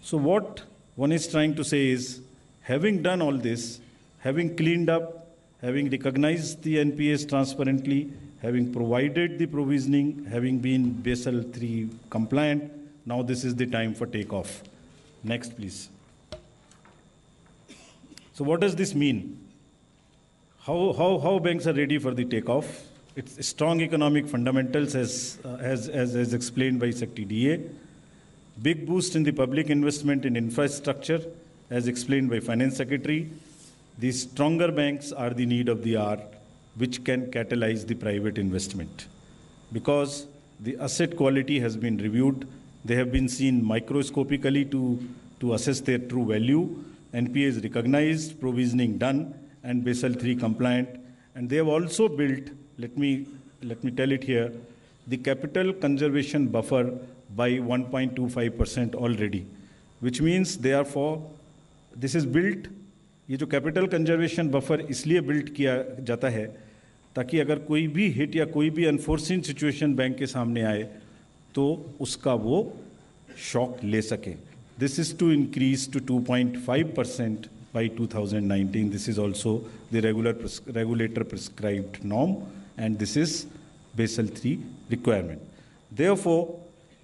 E: So what one is trying to say is, having done all this, having cleaned up, having recognized the NPAs transparently, having provided the provisioning, having been Basel III compliant, now this is the time for takeoff. Next, please. So what does this mean? How banks are ready for the takeoff? It's strong economic fundamentals as explained by SecTDA. Big boost in the public investment in infrastructure as explained by Finance Secretary. The stronger banks are the need of the hour, which can catalyze the private investment. Because the asset quality has been reviewed, they have been seen microscopically to assess their true value. NPA is recognized, provisioning done, and Basel III compliant. And they have also built, let me tell it here, the capital conservation buffer by 1.25% already, which means therefore this is built. ये जो capital conservation buffer इसलिए build किया जाता है ताकि अगर कोई भी हिट या कोई भी अनफोर्सिन सिचुएशन बैंक के सामने आए तो उसका वो शॉक ले सके. This is to increase to 2.5% by 2019. This is also the regulator prescribed norm, and this is Basel III requirement. Therefore,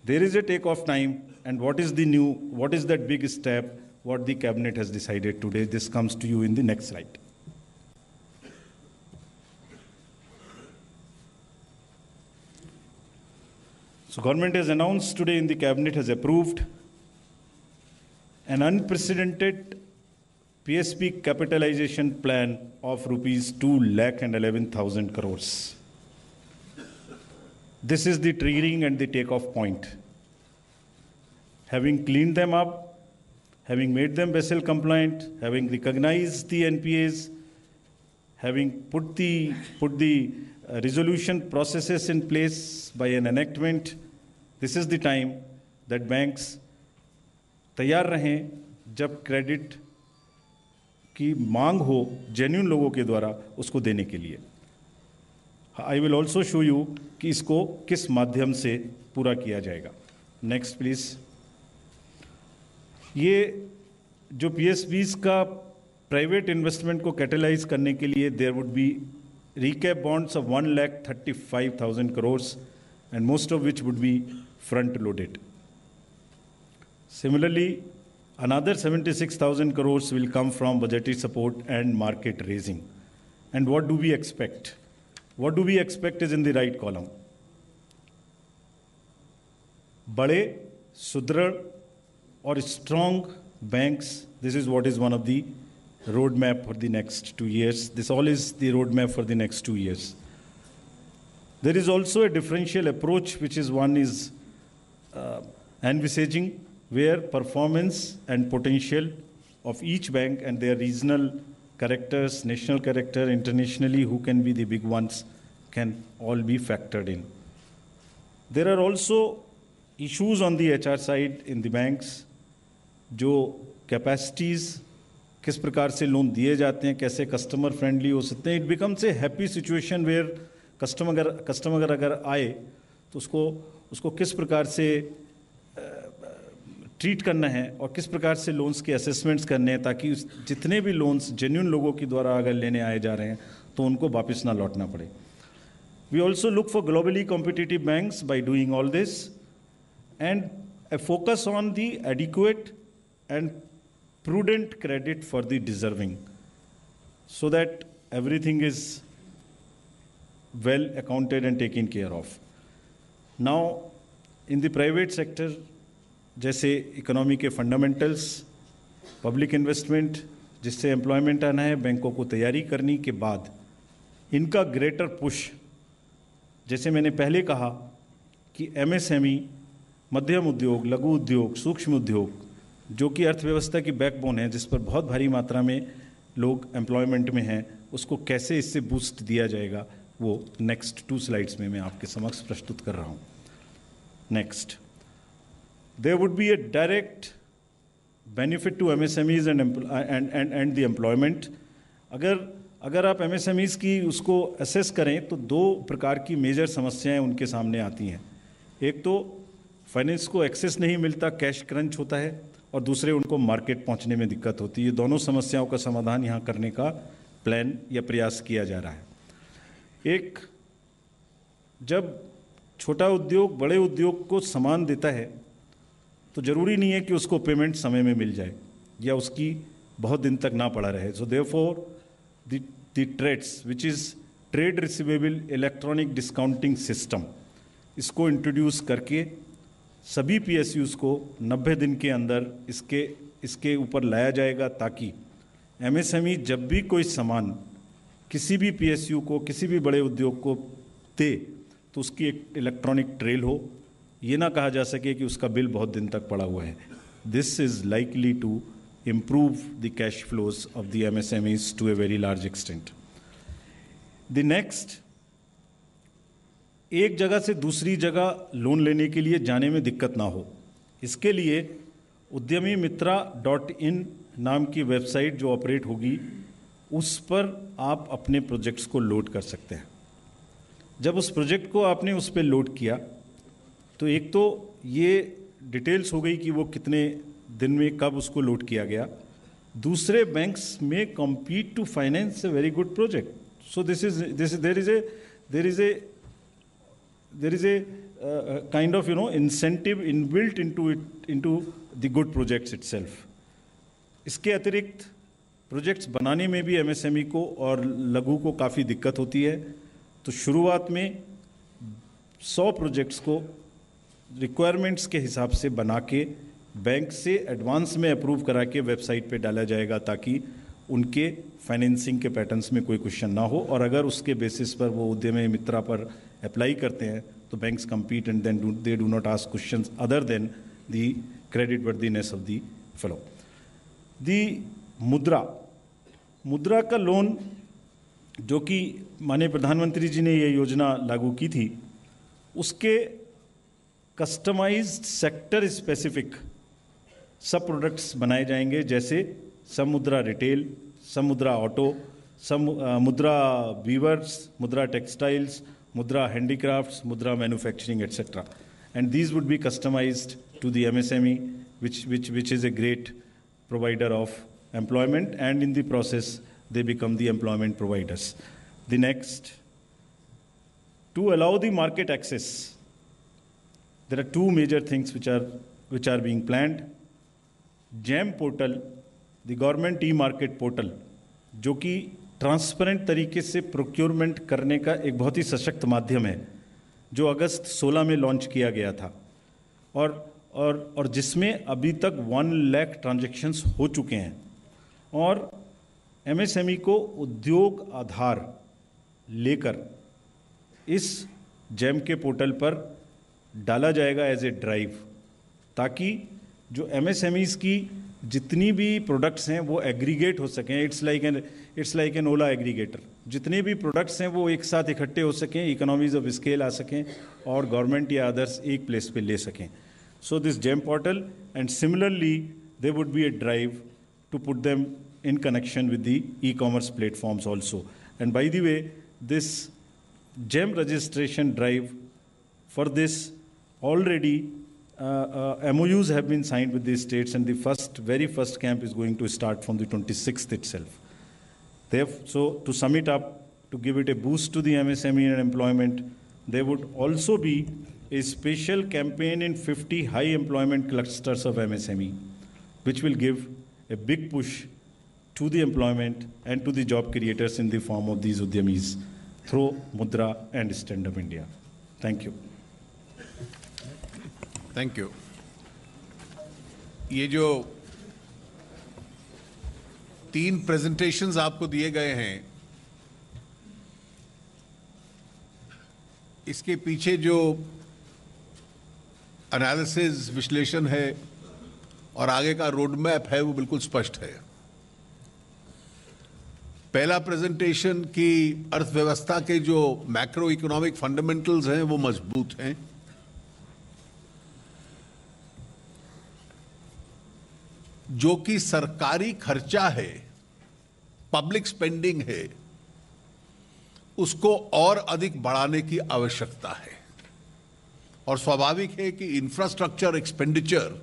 E: there is a take-off time, and what is that big step? What the cabinet has decided today. This comes to you in the next slide. So government has announced today in the cabinet has approved an unprecedented PSP capitalization plan of rupees 2,11,000 crores. This is the triggering and the takeoff point. Having cleaned them up, having made them Basel compliant, having recognized the NPAs, having put the resolution processes in place by an enactment, this is the time that banks तैयार रहें जब credit की मांग हो genuine लोगों के द्वारा उसको देने के लिए. I will also show you कि इसको किस माध्यम से पूरा किया जाएगा. Next please. ये जो PSBs का प्राइवेट इन्वेस्टमेंट को कैटेलाइज करने के लिए there would be recap bonds of 1,35,000 crores, and most of which would be front loaded. Similarly, another 76,000 crores will come from budgetary support and market raising. And what do we expect? What do we expect is in the right column. बड़े, सुदृढ़ और strong banks. This is what is one of the roadmap for the next 2 years. This all is the roadmap for the next 2 years. There is also a differential approach, which is one is envisaging where performance and potential of each bank and their regional characters, national character, internationally, who can be the big ones, can all be factored in. There are also issues on the HR side in the banks, जो capacities, किस प्रकार से loan दिए जाते हैं, कैसे customer friendly हो सकते हैं. It becomes a happy situation where customer अगर आए तो उसको किस प्रकार से ट्रीट करना है और किस प्रकार से लोन्स के असेसमेंट्स करने हैं, ताकि जितने भी लोन्स जेन्युइन लोगों के द्वारा अगर लेने आए जा रहे हैं तो उनको वापस ना लौटना पड़े. We also look for globally competitive banks by doing all this and a focus on the adequate and prudent credit for the deserving, so that everything is well accounted and taken care of. Now, in the private sector, जैसे economy के fundamentals, public investment, जिससे employment आना है, बैंकों को तैयारी करने के बाद इनका ग्रेटर पुश, जैसे मैंने पहले कहा कि एमएसएमई, मध्यम उद्योग, लघु उद्योग, सूक्ष्म उद्योग, जो कि अर्थव्यवस्था की बैकबोन है, जिस पर बहुत भारी मात्रा में लोग एम्प्लॉयमेंट में हैं, उसको कैसे इससे बूस्ट दिया जाएगा, वो नेक्स्ट 2 स्लाइड्स में मैं आपके समक्ष प्रस्तुत कर रहा हूँ. Next, there would be a direct benefit to MSMEs and the employment. अगर आप MSMEs की उसको असेस करें तो 2 प्रकार की मेजर समस्याएं उनके सामने आती हैं. एक तो फाइनेंस को एक्सेस नहीं मिलता, कैश क्रंच होता है, और दूसरे उनको मार्केट पहुंचने में दिक्कत होती है. दोनों समस्याओं का समाधान यहाँ करने का प्लान या प्रयास किया जा रहा है. एक, जब छोटा उद्योग बड़े उद्योग को सामान देता है तो जरूरी नहीं है कि उसको पेमेंट समय में मिल जाए या उसकी बहुत दिन तक ना पड़ा रहे. So therefore the trades, which is trade receivable electronic discounting system, इसको इंट्रोड्यूस करके सभी PSUs को 90 दिन के अंदर इसके ऊपर लाया जाएगा, ताकि MSME जब भी कोई सामान किसी भी PSU को, किसी भी बड़े उद्योग को दे, तो उसकी एक इलेक्ट्रॉनिक ट्रेल हो, ये ना कहा जा सके कि उसका बिल बहुत दिन तक पड़ा हुआ है. This is likely to improve the cash flows of the MSMEs to a very large extent. The next, एक जगह से दूसरी जगह लोन लेने के लिए जाने में दिक्कत ना हो, इसके लिए udyamimitra.in नाम की वेबसाइट जो ऑपरेट होगी, उस पर आप अपने प्रोजेक्ट्स को लोड कर सकते हैं. जब उस प्रोजेक्ट को आपने उस पर लोड किया तो एक तो ये डिटेल्स हो गई कि वो कितने दिन में कब उसको लोड किया गया. दूसरे बैंक्स में compete to finance a very good project. So there is a kind of incentive inbuilt into the good projects itself. इसके अतिरिक्त प्रोजेक्ट्स बनाने में भी MSME को और लघु को काफ़ी दिक्कत होती है. तो शुरुआत में 100 प्रोजेक्ट्स को रिक्वायरमेंट्स के हिसाब से बना के बैंक से एडवांस में अप्रूव करा के वेबसाइट पे डाला जाएगा, ताकि उनके फाइनेंसिंग के पैटर्न्स में कोई क्वेश्चन ना हो. और अगर उसके बेसिस पर वो उद्यमी मित्रा पर अप्लाई करते हैं तो banks compete and then they do not ask questions other than the credit worthiness of the fellow. The मुद्रा का लोन, जो कि माननीय प्रधानमंत्री जी ने ये योजना लागू की थी, उसके कस्टमाइज्ड सेक्टर स्पेसिफिक सब प्रोडक्ट्स बनाए जाएंगे, जैसे समुद्रा रिटेल, समुद्रा ऑटो, मुद्रा वीवर्स, मुद्रा textiles, Mudra handicrafts, Mudra manufacturing etcetera. And these would be customised to the MSME, which is a great provider of employment, and in the process they become the employment providers. The next, to allow the market access, there are 2 major things which are being planned. GEM portal, the government e-market portal, जो कि transparent तरीके से procurement करने का एक बहुत ही सशक्त माध्यम है, जो अगस्त 16 में लॉन्च किया गया था. और जिसमें अभी तक 1 लाख ट्रांजैक्शंस हो चुके हैं। और एमएसएमई को उद्योग आधार लेकर इस जेम के पोर्टल पर डाला जाएगा एज ए ड्राइव, ताकि जो एमएसएमईज की जितनी भी प्रोडक्ट्स हैं वो एग्रीगेट हो सकें। It's like an Ola aggregator. जितने भी प्रोडक्ट्स हैं वो एक साथ इकट्ठे हो सकें, इकोनॉमीज ऑफ स्केल आ सकें और गवर्नमेंट या अदर्स एक प्लेस पे ले सकें। So this GeM portal and similarly they would be a drive to put them in connection with the e-commerce platforms also. And by the way, this GEM registration drive, for this already MOUs have been signed with the states, and the very first camp is going to start from the 26th itself. So to sum it up, to give it a boost to the MSME and employment, there would also be a special campaign in 50 high employment clusters of MSME, which will give a big push to the employment and to the job creators in the form of these Udyamis through Mudra and Stand Up India. Thank you.
B: Thank you. ये जो 3 presentations आपको दिए गए हैं, इसके पीछे जो analysis, विश्लेषण है और आगे का रोड मैप है वो बिल्कुल स्पष्ट है। पहला प्रेजेंटेशन की अर्थव्यवस्था के जो मैक्रो इकोनॉमिक फंडामेंटल्स हैं वो मजबूत हैं। जो कि सरकारी खर्चा है, पब्लिक स्पेंडिंग है, उसको और अधिक बढ़ाने की आवश्यकता है। और स्वाभाविक है कि इंफ्रास्ट्रक्चर एक्सपेंडिचर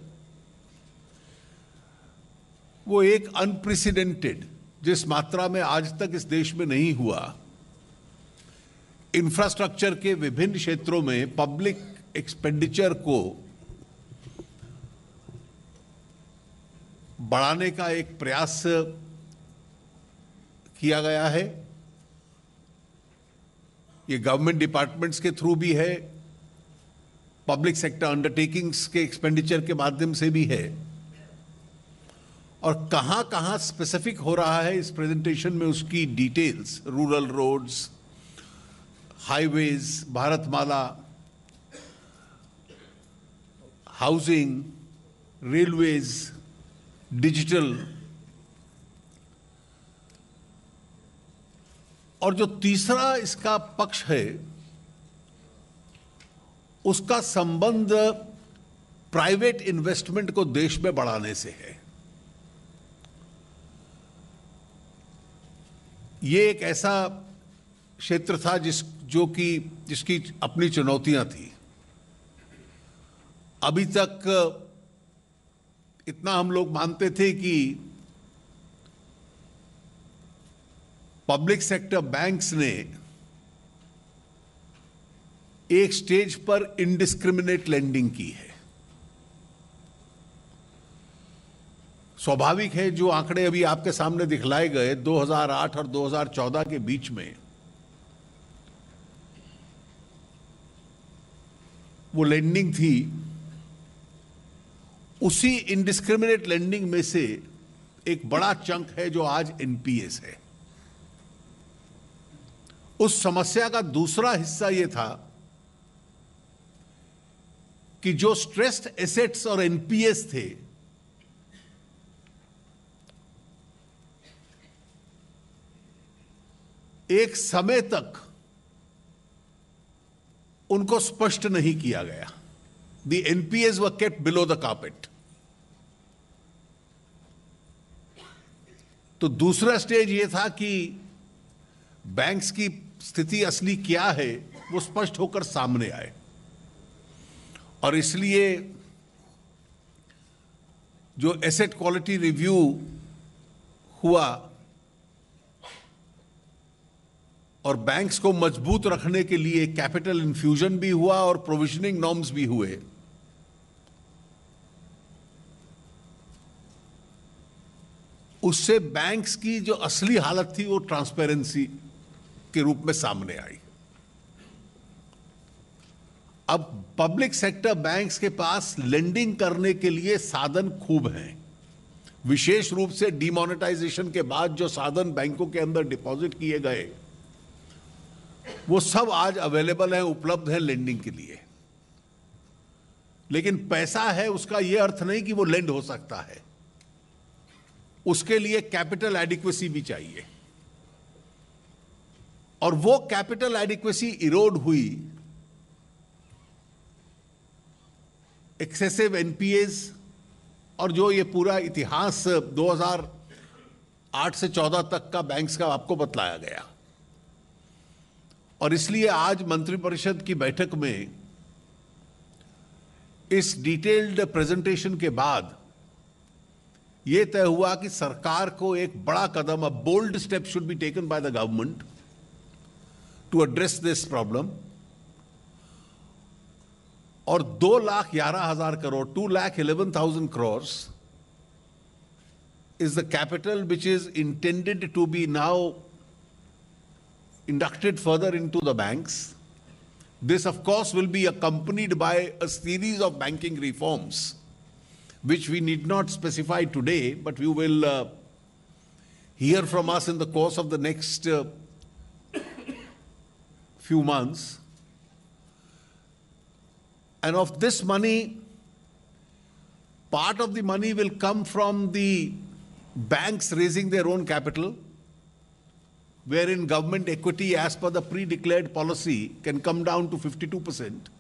B: वो एक अनप्रेसिडेंटेड, जिस मात्रा में आज तक इस देश में नहीं हुआ, इंफ्रास्ट्रक्चर के विभिन्न क्षेत्रों में पब्लिक एक्सपेंडिचर को बढ़ाने का एक प्रयास किया गया है। ये गवर्नमेंट डिपार्टमेंट्स के थ्रू भी है, पब्लिक सेक्टर अंडरटेकिंग्स के एक्सपेंडिचर के माध्यम से भी है। और कहां कहां स्पेसिफिक हो रहा है इस प्रेजेंटेशन में उसकी details, rural roads, highways, Bharatmala, housing, railways, digital. और जो तीसरा इसका पक्ष है उसका संबंध प्राइवेट इन्वेस्टमेंट को देश में बढ़ाने से है। ये एक ऐसा क्षेत्र था जिसकी अपनी चुनौतियां थी। अभी तक इतना हम लोग मानते थे कि पब्लिक सेक्टर बैंक्स ने एक स्टेज पर इनडिस्क्रिमिनेट लेंडिंग की है। स्वाभाविक है, जो आंकड़े अभी आपके सामने दिखलाए गए 2008 और 2014 के बीच में, वो लेंडिंग थी, उसी इनडिस्क्रिमिनेट लेंडिंग में से एक बड़ा चंक है जो आज एनपीएस है। उस समस्या का दूसरा हिस्सा यह था कि जो स्ट्रेस्ड एसेट्स और एनपीएस थे, एक समय तक उनको स्पष्ट नहीं किया गया। The NPS were kept below the carpet. तो दूसरा स्टेज यह था कि बैंक्स की स्थिति असली क्या है वो स्पष्ट होकर सामने आए। और इसलिए जो एसेट क्वालिटी रिव्यू हुआ और बैंक्स को मजबूत रखने के लिए कैपिटल इन्फ्यूजन भी हुआ और प्रोविजनिंग नॉर्म्स भी हुए, उससे बैंक्स की जो असली हालत थी वो ट्रांसपेरेंसी के रूप में सामने आई। अब पब्लिक सेक्टर बैंक्स के पास लेंडिंग करने के लिए साधन खूब हैं। विशेष रूप से डिमोनेटाइजेशन के बाद जो साधन बैंकों के अंदर डिपॉजिट किए गए, वो सब आज अवेलेबल हैं, उपलब्ध हैं लेंडिंग के लिए। लेकिन पैसा है उसका यह अर्थ नहीं कि वो लेंड हो सकता है, उसके लिए कैपिटल एडिक्वेसी भी चाहिए। और वो कैपिटल एडिक्वेसी इरोड हुई एक्सेसिव एनपीएस और जो ये पूरा इतिहास 2008 से 14 तक का बैंक्स का आपको बतलाया गया। और इसलिए आज मंत्रिपरिषद की बैठक में इस डिटेल्ड प्रेजेंटेशन के बाद यह तय हुआ कि सरकार को एक बड़ा कदम, a bold step should be taken by the government to address this problem. और 2,11,000 crore, 2,11,000 crores is the capital which is intended to be now inducted further into the banks. This, of course, will be accompanied by a series of banking reforms, which we need not specify today, but you will hear from us in the course of the next few months. And of this money, part of the money will come from the banks raising their own capital, wherein government equity as per the pre-declared policy can come down to 52%.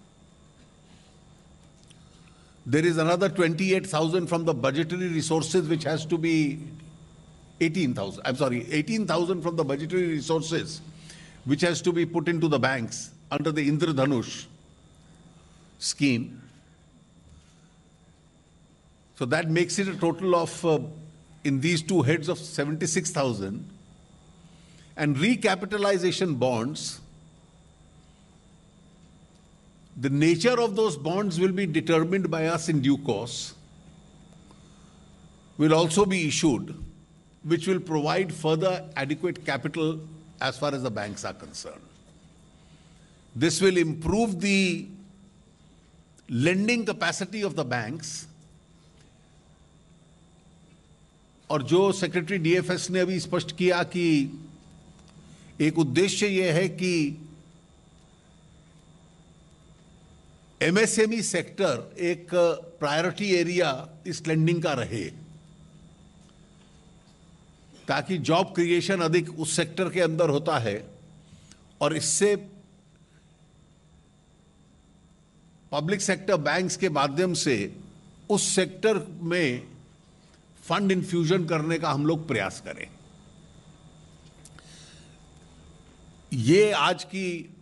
B: There is another 28,000 from the budgetary resources which has to be 18,000 from the budgetary resources which has to be put into the banks under the Indradhanush scheme. So that makes it a total of, in these two heads, of 76,000. And recapitalization bonds, the nature of those bonds will be determined by us in due course, will also be issued, which will provide further adequate capital as far as the banks are concerned. This will improve the lending capacity of the banks. और जो secretary DFS ने अभी स्पष्ट किया कि एक उद्देश्य यह है कि एमएसएमई सेक्टर एक प्रायोरिटी एरिया इस लेंडिंग का रहे, ताकि जॉब क्रिएशन अधिक उस सेक्टर के अंदर होता है और इससे पब्लिक सेक्टर बैंक्स के माध्यम से उस सेक्टर में फंड इन्फ्यूजन करने का हम लोग प्रयास करें। ये आज की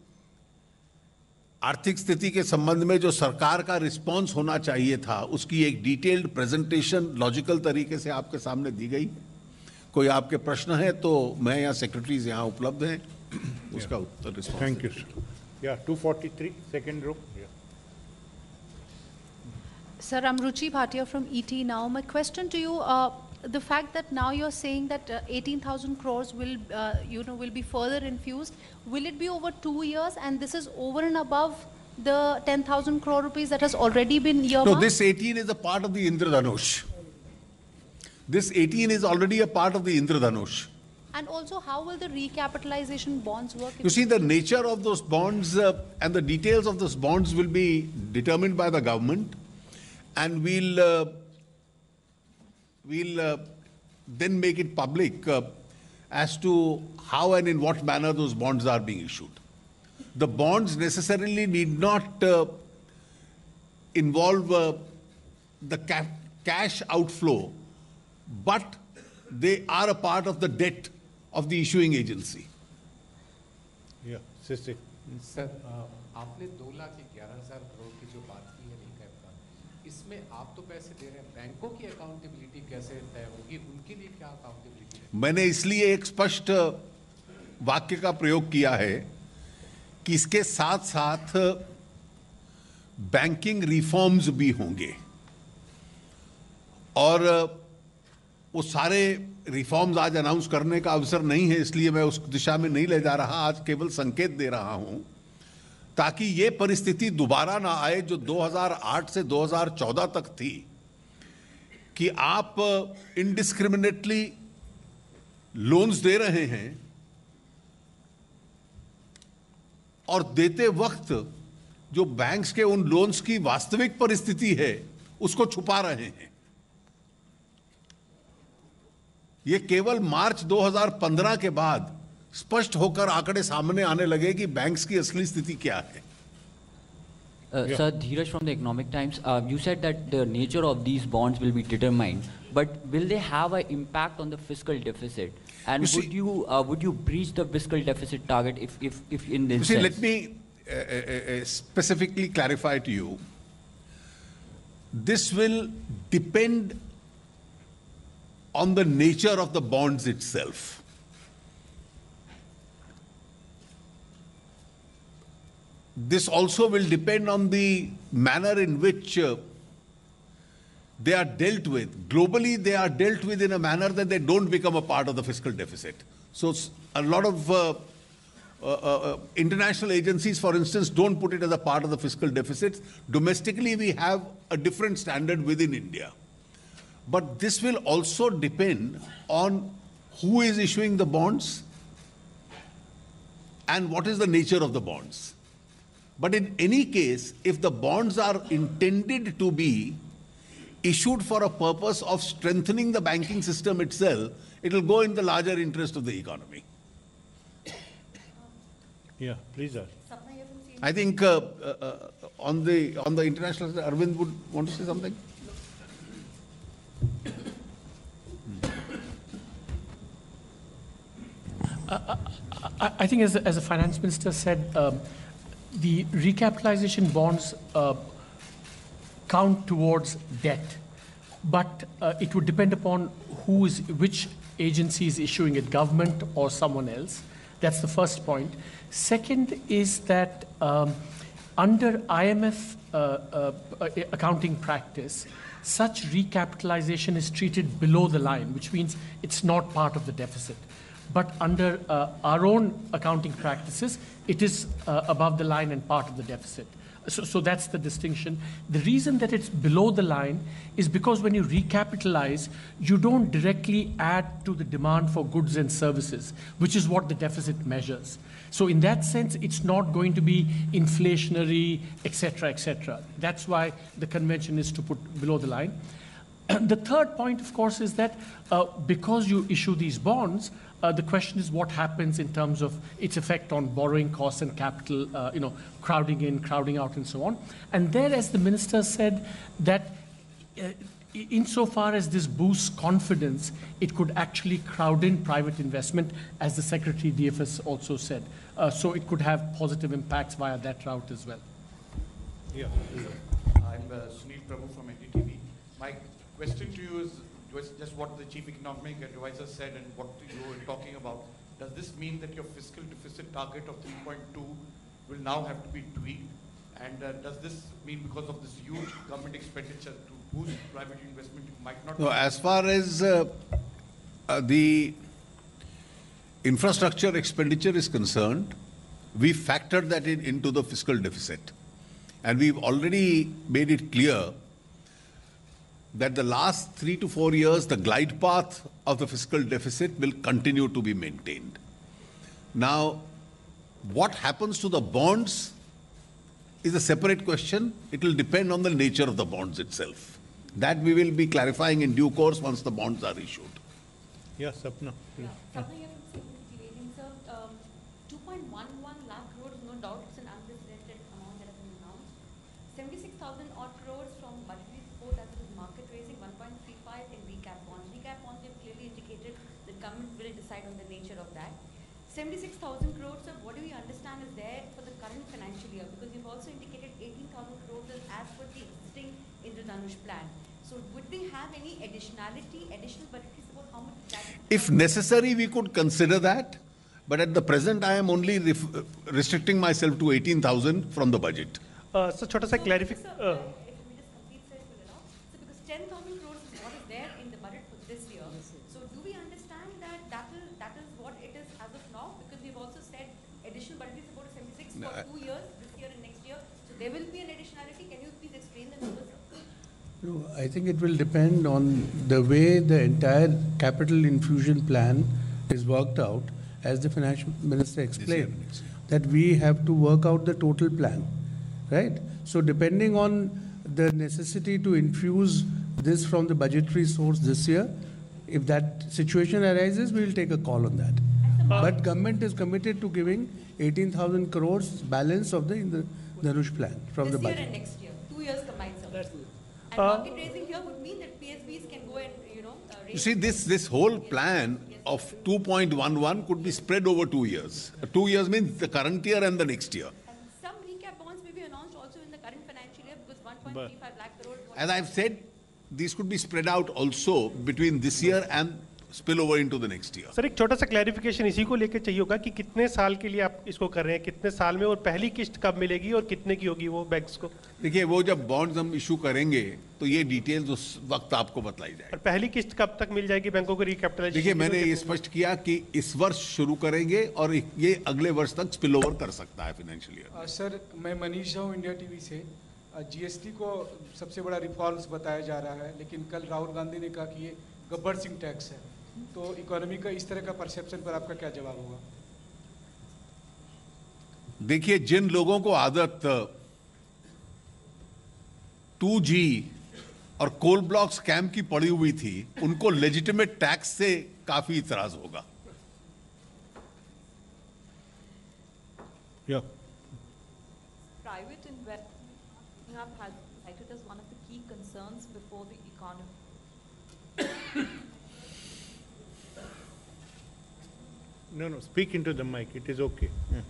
B: आर्थिक स्थिति के संबंध में जो सरकार का रिस्पांस होना चाहिए था, उसकी एक डिटेल्ड प्रेजेंटेशन लॉजिकल तरीके से आपके सामने दी गई। कोई आपके प्रश्न है तो मैं या सेक्रेटरीज यहां उपलब्ध हैं, उसका उत्तर response.
A: Thank you, sir. Yeah, 243, second row. Yeah.
F: Sir, I'm Ruchi Bhatia from ET now. My question to you, the fact that now you're saying that 18,000 crores will, will be further infused, will it be over 2 years, and this is over and above the 10,000 crore rupees that has already been earmarked?
B: No, this 18 is a part of the Indradhanush. This 18 is already a part of the Indradhanush.
F: And also, how will the recapitalization bonds work?
B: You see, the nature of those bonds and the details of those bonds will be determined by the government, and we'll then make it public as to how and in what manner those bonds are being issued. The bonds necessarily need not involve the cash outflow, but they are a part of the debt of the issuing agency.
A: Yeah, Sisi.
G: Sir आपने 2,11,000 करोड़ की जो बात की है recap का, इसमें आप तो पैसे दे रहे हैं, बैंकों की अकाउंटेबिलिटी कैसे तय होगी, उनके लिए क्या अकाउंटेबिलिटी है?
B: मैंने इसलिए एक स्पष्ट वाक्य का प्रयोग किया है कि इसके साथ साथ बैंकिंग रिफॉर्म्स भी होंगे, और वो सारे रिफॉर्म्स आज अनाउंस करने का अवसर नहीं है, इसलिए मैं उस दिशा में नहीं ले जा रहा। आज केवल संकेत दे रहा हूं ताकि ये परिस्थिति दोबारा ना आए जो 2008 से 2014 तक थी, कि आप इनडिस्क्रिमिनेटली लोन्स दे रहे हैं और देते वक्त जो बैंक्स के उन लोन्स की वास्तविक परिस्थिति है उसको छुपा रहे हैं। ये केवल मार्च 2015 के बाद स्पष्ट होकर आंकड़े सामने आने लगे कि बैंक्स की असली स्थिति क्या है।
H: Sir, Dheeraj from the Economic Times, you said that the nature of these bonds will be determined, but will they have an impact on the fiscal deficit? And would you breach the fiscal deficit target if in this sense?
B: Let me specifically clarify to you. This will depend on the nature of the bonds itself. This also will depend on the manner in which they are dealt with. Globally, they are dealt with in a manner that they don't become a part of the fiscal deficit. So a lot of international agencies, for instance, don't put it as a part of the fiscal deficit. Domestically, we have a different standard within India. But this will also depend on who is issuing the bonds and what is the nature of the bonds. But in any case, if the bonds are intended to be issued for a purpose of strengthening the banking system itself, it will go in the larger interest of the economy.
A: Yeah, please, sir.
B: I think on the international, Arvind would want to say something.
I: I think as the finance minister said, the recapitalization bonds count towards debt, but it would depend upon which agency is issuing it, government or someone else. That's the first point. Second is that under IMF accounting practice, such recapitalization is treated below the line, which means it's not part of the deficit. But under our own accounting practices, it is above the line and part of the deficit. So that's the distinction. The reason that it's below the line is because when you recapitalize, you don't directly add to the demand for goods and services, which is what the deficit measures. So in that sense, it's not going to be inflationary, et cetera, et cetera. That's why the convention is to put below the line. The third point, of course, is that because you issue these bonds, the question is what happens in terms of its effect on borrowing costs and capital, crowding in, crowding out, and so on. And there, as the minister said, that insofar as this boosts confidence, it could actually crowd in private investment, as the Secretary DFS also said. So it could have positive impacts via that route as well.
A: Yeah.
J: I'm Sunil Prabhu from NDTV. My question to you is just what the chief economic advisor said and what you were talking about. Does this mean that your fiscal deficit target of 3.2 will now have to be tweaked? And does this mean because of this huge government expenditure to boost private investment, it might not?
B: No, as far as the infrastructure expenditure is concerned, we factored that into the fiscal deficit. And we've already made it clear that the last 3 to 4 years, the glide path of the fiscal deficit will continue to be maintained. Now, what happens to the bonds is a separate question. It will depend on the nature of the bonds itself. That we will be clarifying in due course once the bonds are issued.
A: Yes, Sapna.
K: Yeah, Sapna here from Civil Sir, 2.11 lakh crores, no doubt it's an unprecedented amount that has been announced. 76,000 odd crores from budgetary support as well as market raising, 1.35 in recap bonds. Recap bonds, they've clearly indicated the government will decide on the nature of that. 76,000 crores, sir, what do we understand is there for the current financial year? Because you've also indicated 18,000 crores as per the existing Indradhanush plan. So would they have any additional budgetary support? How much that?
B: If necessary, we could consider that. But at the present, I am only restricting myself to 18,000 from the budget.
L: So, छोटा सा clarification.
K: If we just complete this, so because 10,000 crores is what is there in the budget for this year. So do we understand that that is what it is as of now? Because we've also said additional budgetary support is 76 for 2 years, this year and There will be an additionality. Can you please explain the numbers?
D: No, I think it will depend on the way the entire capital infusion plan is worked out, as the finance minister explained, that we have to work out the total plan, right? So depending on the necessity to infuse this from the budgetary source this year, if that situation arises, we will take a call on that. But government is committed to giving 18,000 crores balance of the Dhanush plan from the
K: This year
D: budget.
K: and next year, 2 years combined, sir. And market raising here would mean that PSBs can go and, raise.
B: You see, this whole plan of 2.11 could be spread over 2 years. 2 years means the current year and the next year.
K: And some recap bonds may be announced also in the current financial year because 1.35 lakh crores.
B: As I've said, these could be spread out also between this year and spill over into the next year.
L: Sir एक छोटा सा clarification इसी को लेकर चाहिए होगा कि कितने साल के लिए आप इसको कर रहे हैं, कितने साल में और पहली किस्त कब मिलेगी और कितने की होगी वो बैंक्स को?
B: देखिए, वो जब बॉन्ड्स हम इशू करेंगे तो ये डिटेल्स उस वक्त आपको बताई जाएगी।
L: और पहली किस्त कब तक मिल जाएगी बैंकों को रिकैपिटलाइजेशन?
B: देखिए, मैंने ये स्पष्ट किया कि इस वर्ष शुरू करेंगे और ये अगले वर्ष तक स्पिल ओवर कर सकता है फाइनेंशियल ईयर।
M: सर, मैं मनीष झा हूँ, इंडिया टीवी से। जीएसटी को सबसे बड़ा रिफॉर्म्स बताया जा रहा है, लेकिन कल राहुल गांधी ने कहा कि ये गब्बर सिंह टैक्स है, तो इकोनॉमी का इस तरह का परसेप्शन पर आपका क्या जवाब होगा?
B: देखिए, जिन लोगों को आदत 2G और कोल ब्लॉक स्कैम की पड़ी हुई थी, उनको लेजिटिमेट टैक्स से काफी इतराज होगा।
N: Private investment has cited as one of the key concerns before the economy.
A: No, speak into the mic. It is okay. Yeah.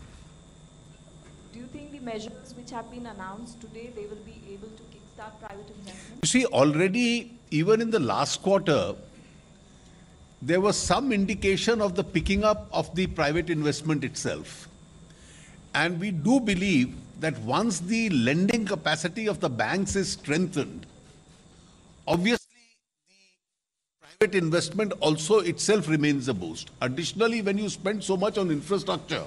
N: Do you think the measures which have been announced today, they will be able to kickstart private investment?
B: You see, already, even in the last quarter, there was some indication of the picking up of the private investment itself. And we do believe that once the lending capacity of the banks is strengthened, obviously the private investment also itself remains a boost. Additionally, when you spend so much on infrastructure,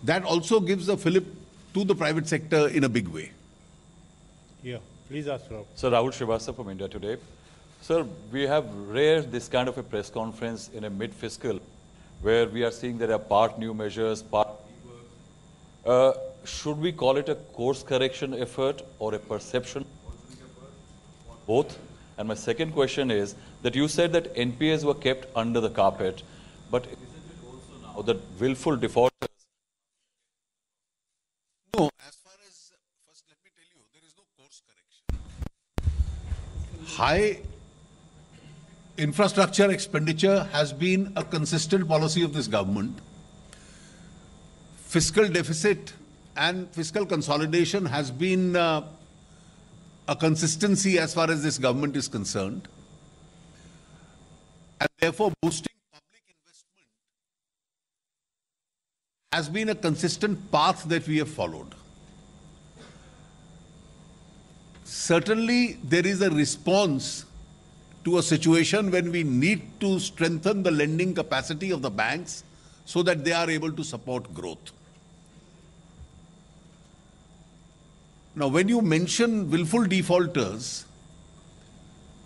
B: that also gives a fillip to the private sector in a big way.
A: Yeah, please ask Rahul.
O: Sir, Rahul Srivastava from India Today. Sir, we have rare this kind of a press conference in a mid-fiscal where we are seeing there are part new measures, part should we call it a course correction effort or a perception? Both. And my second question is that you said that NPAs were kept under the carpet, but isn't it also now that willful defaulters?
B: No, as far as, first let me tell you, there is no course correction. High infrastructure expenditure has been a consistent policy of this government. Fiscal deficit and fiscal consolidation has been a consistency as far as this government is concerned. And therefore, boosting public investment has been a consistent path that we have followed. Certainly, there is a response to a situation when we need to strengthen the lending capacity of the banks so that they are able to support growth. Now, when you mention willful defaulters,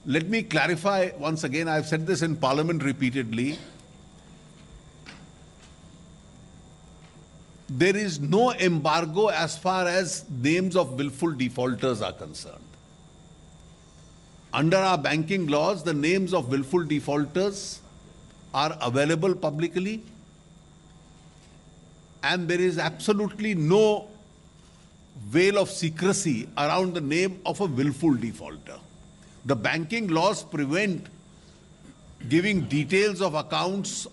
B: let me clarify once again. I've said this in Parliament repeatedly. There is no embargo as far as names of willful defaulters are concerned. Under our banking laws, the names of willful defaulters are available publicly, and there is absolutely no veil of secrecy around the name of a willful defaulter. The banking laws prevent giving details of accounts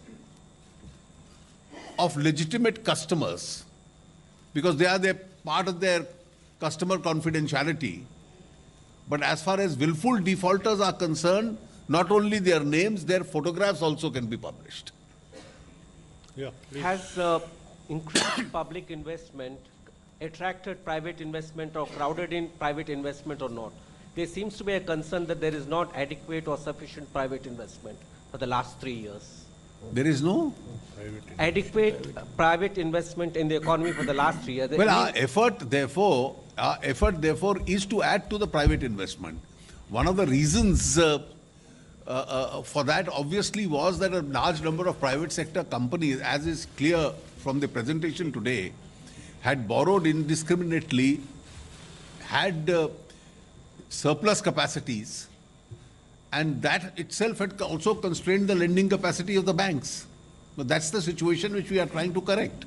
B: of legitimate customers because they are part of their customer confidentiality. But as far as willful defaulters are concerned, not only their names, their photographs also can be published.
P: Yeah, has increased public investment attracted private investment or crowded in private investment or not? There seems to be a concern that there is not adequate or sufficient private investment for the last 3 years.
B: There is no?
P: adequate private investment in the economy for the last 3 years.
B: Well, our effort, therefore, is to add to the private investment. One of the reasons for that, obviously, was that a large number of private sector companies, as is clear from the presentation today, had borrowed indiscriminately, had surplus capacities, and that itself had also constrained the lending capacity of the banks. But that's the situation which we are trying to correct.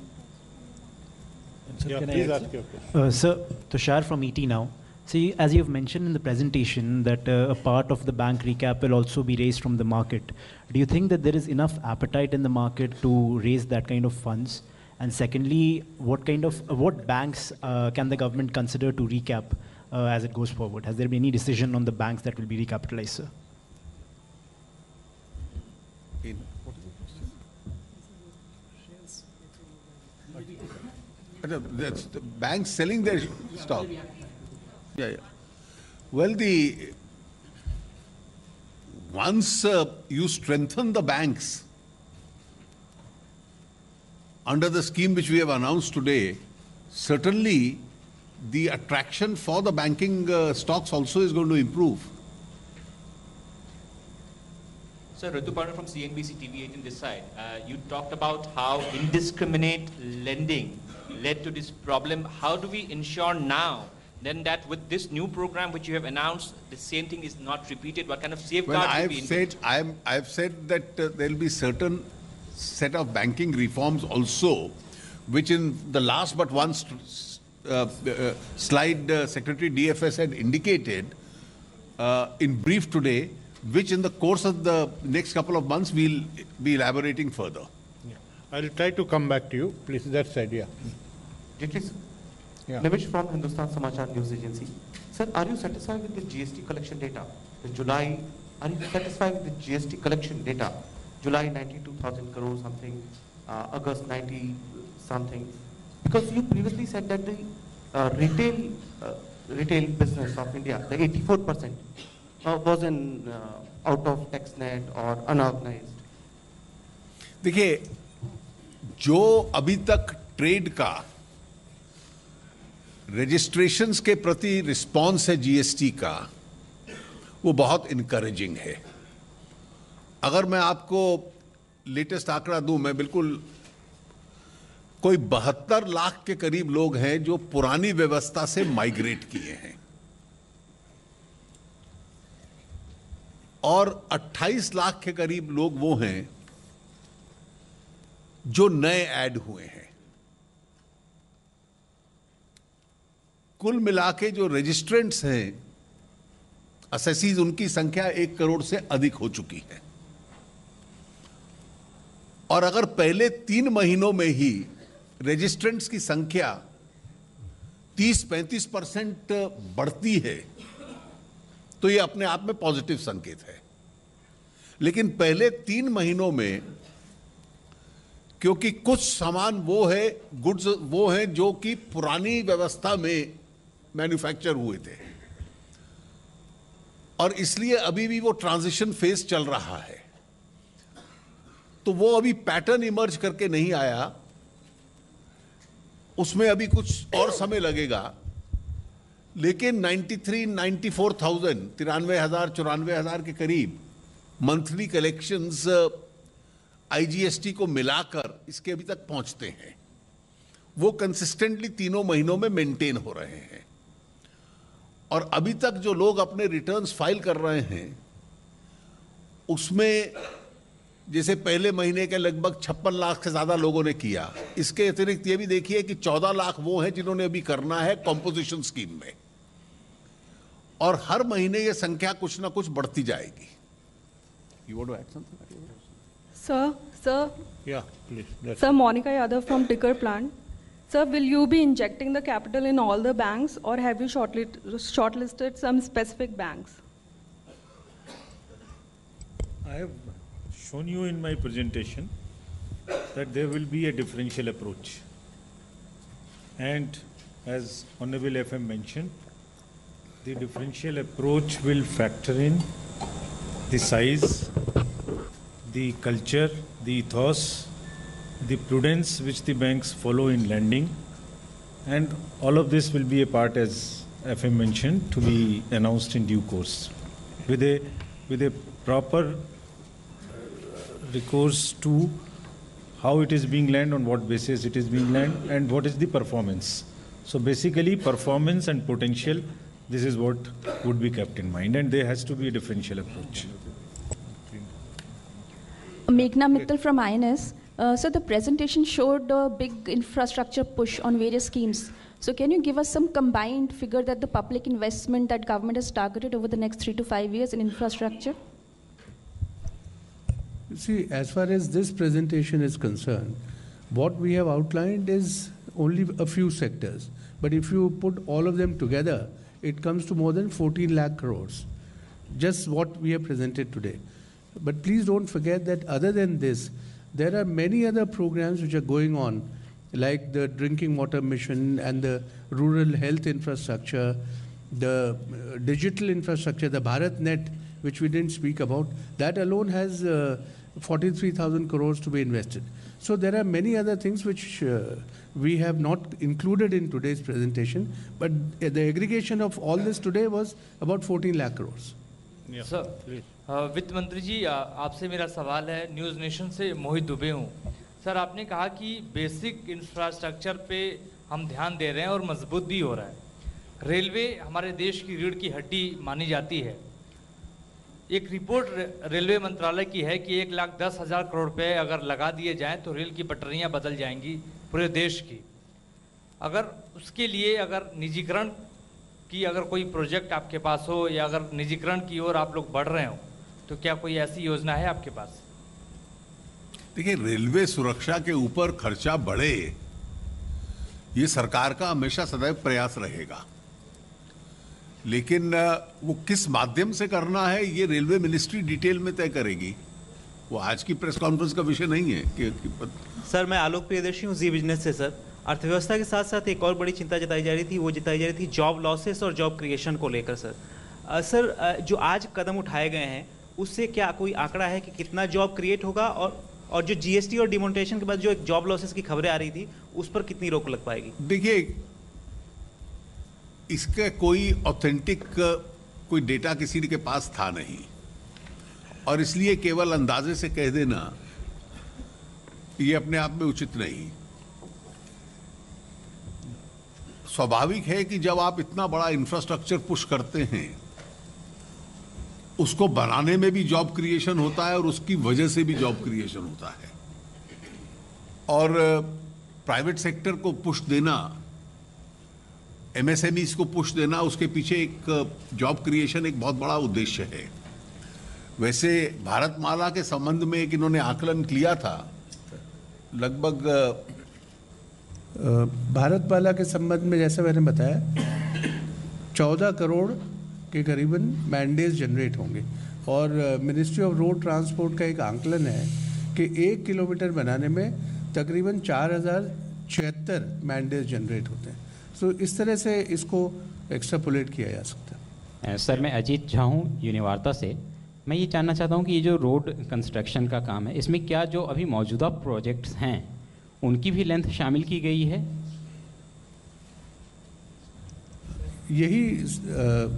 A: Yeah, please ask your question.
Q: Sir, Tushar from ET now. See, as you've mentioned in the presentation that a part of the bank recap will also be raised from the market. Do you think that there is enough appetite in the market to raise that kind of funds? And secondly, what banks can the government consider to recap as it goes forward? Has there been any decision on the banks that will be recapitalized, sir?
B: That's the banks selling their stock. Yeah. Well, once you strengthen the banks under the scheme which we have announced today, certainly the attraction for the banking stocks also is going to improve.
R: Sir, Ritu Parna from CNBC TV 18 this side. You talked about how indiscriminate lending led to this problem. How do we ensure now then that with this new program which you have announced, the same thing is not repeated? What kind of safeguards will be in?
B: I've said that there will be certain set of banking reforms also, which in the last but one slide Secretary DFS had indicated in brief today, which in the course of the next couple of months we'll be elaborating further.
A: Yeah. I'll try to come back to you. Please, that side, yeah.
S: Yeah. Nimish from Hindustan Samachar News Agency. Sir, are you satisfied with the GST collection data? Are you satisfied with the GST collection data? July 92,000 crores something, August 90 something. Because you previously said that the retail business of India, the 84%, was in out of TaxNet or unorganized.
B: देखिए, जो अभी तक trade का registrations के प्रति response है GST का, वो बहुत इनकरेजिंग है. अगर मैं आपको लेटेस्ट आंकड़ा दूं, मैं बिल्कुल कोई 72 लाख के करीब लोग हैं जो पुरानी व्यवस्था से माइग्रेट किए हैं और 28 लाख के करीब लोग वो हैं जो नए ऐड हुए हैं. कुल मिलाके जो रजिस्ट्रेंट्स हैं, असेसीज, उनकी संख्या 1 करोड़ से अधिक हो चुकी है. और अगर पहले 3 महीनों में ही रजिस्ट्रेंट्स की संख्या 30-35% बढ़ती है तो यह अपने आप में पॉजिटिव संकेत है. लेकिन पहले 3 महीनों में क्योंकि कुछ सामान वो है, गुड्स वो हैं जो कि पुरानी व्यवस्था में मैन्युफैक्चर हुए थे और इसलिए अभी भी वो ट्रांजिशन फेज चल रहा है, तो वो अभी पैटर्न इमर्ज करके नहीं आया, उसमें अभी कुछ और समय लगेगा. लेकिन 93,94,000 के करीब मंथली कलेक्शंस आईजीएसटी को मिलाकर इसके अभी तक पहुंचते हैं. वो कंसिस्टेंटली 3 महीनों में मेंटेन हो रहे हैं और अभी तक जो लोग अपने रिटर्न्स फाइल कर रहे हैं उसमें जैसे पहले महीने के लगभग 56 लाख से ज्यादा लोगों ने किया. इसके अतिरिक्त ये भी देखिए कि 14 लाख वो हैं जिन्होंने अभी करना है कॉम्पोजिशन स्कीम में और हर महीने ये संख्या कुछ ना कुछ बढ़ती जाएगी. You want to add something?
T: Sir.
A: Yeah, please.
T: Sir, Monica Yadav from Ticker Plant. Sir, will you be injecting the capital in all the banks or have you shortlisted some specific banks?
E: I have shown you in my presentation that there will be a differential approach. And as Honorable FM mentioned, the differential approach will factor in the size, the culture, the ethos the prudence which the banks follow in lending, and all of this will be a part, as FM mentioned, to be announced in due course, with a proper recourse to how it is being lent, on what basis it is being lent, and what is the performance. So basically, performance and potential, this is what would be kept in mind, and there has to be a differential approach.
U: Meghna Mittal from INS. So the presentation showed a big infrastructure push on various schemes. So can you give us some combined figure that the public investment that government has targeted over the next 3 to 5 years in infrastructure?
D: See, as far as this presentation is concerned, what we have outlined is only a few sectors. But if you put all of them together, it comes to more than 14 lakh crores. Just what we have presented today. But please don't forget that other than this, there are many other programs which are going on, like the drinking water mission and the rural health infrastructure, the digital infrastructure, the BharatNet, which we didn't speak about. That alone has 43,000 crores to be invested. So there are many other things which we have not included in today's presentation, but the aggregation of all this today was about 14 lakh crores.
V: Sir वित्त मंत्री जी आपसे मेरा सवाल है, news nation से मोहित दुबे हूँ। Sir आपने कहा कि बेसिक इंफ्रास्ट्रक्चर पे हम ध्यान दे रहे हैं और मजबूत भी हो रहा है। रेलवे हमारे देश की रीढ़ की हड्डी मानी जाती है। एक रिपोर्ट रेलवे मंत्रालय की है कि 1,10,000 करोड़ रुपए अगर लगा दिए जाएं तो रेल की पटरियां बदल जाएंगी पूरे देश की। अगर उसके लिए अगर निजीकरण की अगर कोई प्रोजेक्ट आपके पास हो या अगर निजीकरण की ओर आप लोग बढ़ रहे हो तो क्या कोई ऐसी योजना है आपके पास?
B: देखिए, रेलवे सुरक्षा के ऊपर खर्चा बढ़े, ये सरकार का हमेशा सदैव प्रयास रहेगा, लेकिन वो किस माध्यम से करना है ये रेलवे मिनिस्ट्री डिटेल में तय करेगी। वो आज की प्रेस कॉन्फ्रेंस का विषय नहीं है कि
W: सर मैं आलोक प्रियदर्शी हूँ जी बिजनेस से। सर अर्थव्यवस्था के साथ साथ एक और बड़ी चिंता जताई जा रही थी जॉब लॉसेस और जॉब क्रिएशन को लेकर। सर जो आज कदम उठाए गए हैं उससे क्या कोई आंकड़ा है कि कितना जॉब क्रिएट होगा, और जो जीएसटी और डिमोनेटाइजेशन के बाद जो एक जॉब लॉसेस की खबरें आ रही थी उस पर कितनी रोक लग पाएगी?
B: देखिए, इसका कोई ऑथेंटिक कोई डेटा किसी के पास था नहीं, और इसलिए केवल अंदाजे से कह देना ये अपने आप में उचित नहीं। स्वाभाविक है कि जब आप इतना बड़ा इंफ्रास्ट्रक्चर पुश करते हैं, उसको बनाने में भी जॉब क्रिएशन होता है और उसकी वजह से भी जॉब क्रिएशन होता है, और प्राइवेट सेक्टर को पुश देना, एमएसएमईज को पुश देना, उसके पीछे एक जॉब क्रिएशन एक बहुत बड़ा उद्देश्य है। वैसे भारतमाला के संबंध में एक इन्होंने आकलन किया था, लगभग
D: भारतमाला के संबंध में जैसा मैंने बताया 14 करोड़ के करीबन मैंडेज जनरेट होंगे, और मिनिस्ट्री ऑफ रोड ट्रांसपोर्ट का एक आंकलन है कि 1 किलोमीटर बनाने में तकरीबन 4,076 मैंडेज जनरेट होते हैं। सो इस तरह से इसको एक्स्ट्रापोलेट किया जा सकता है।
X: सर मैं अजीत झा हूँ यूनिवार्ता से। मैं ये जानना चाहता हूँ कि ये जो रोड कंस्ट्रक्शन का काम है, इसमें क्या जो अभी मौजूदा प्रोजेक्ट्स हैं उनकी भी लेंथ शामिल की गई है?
D: यही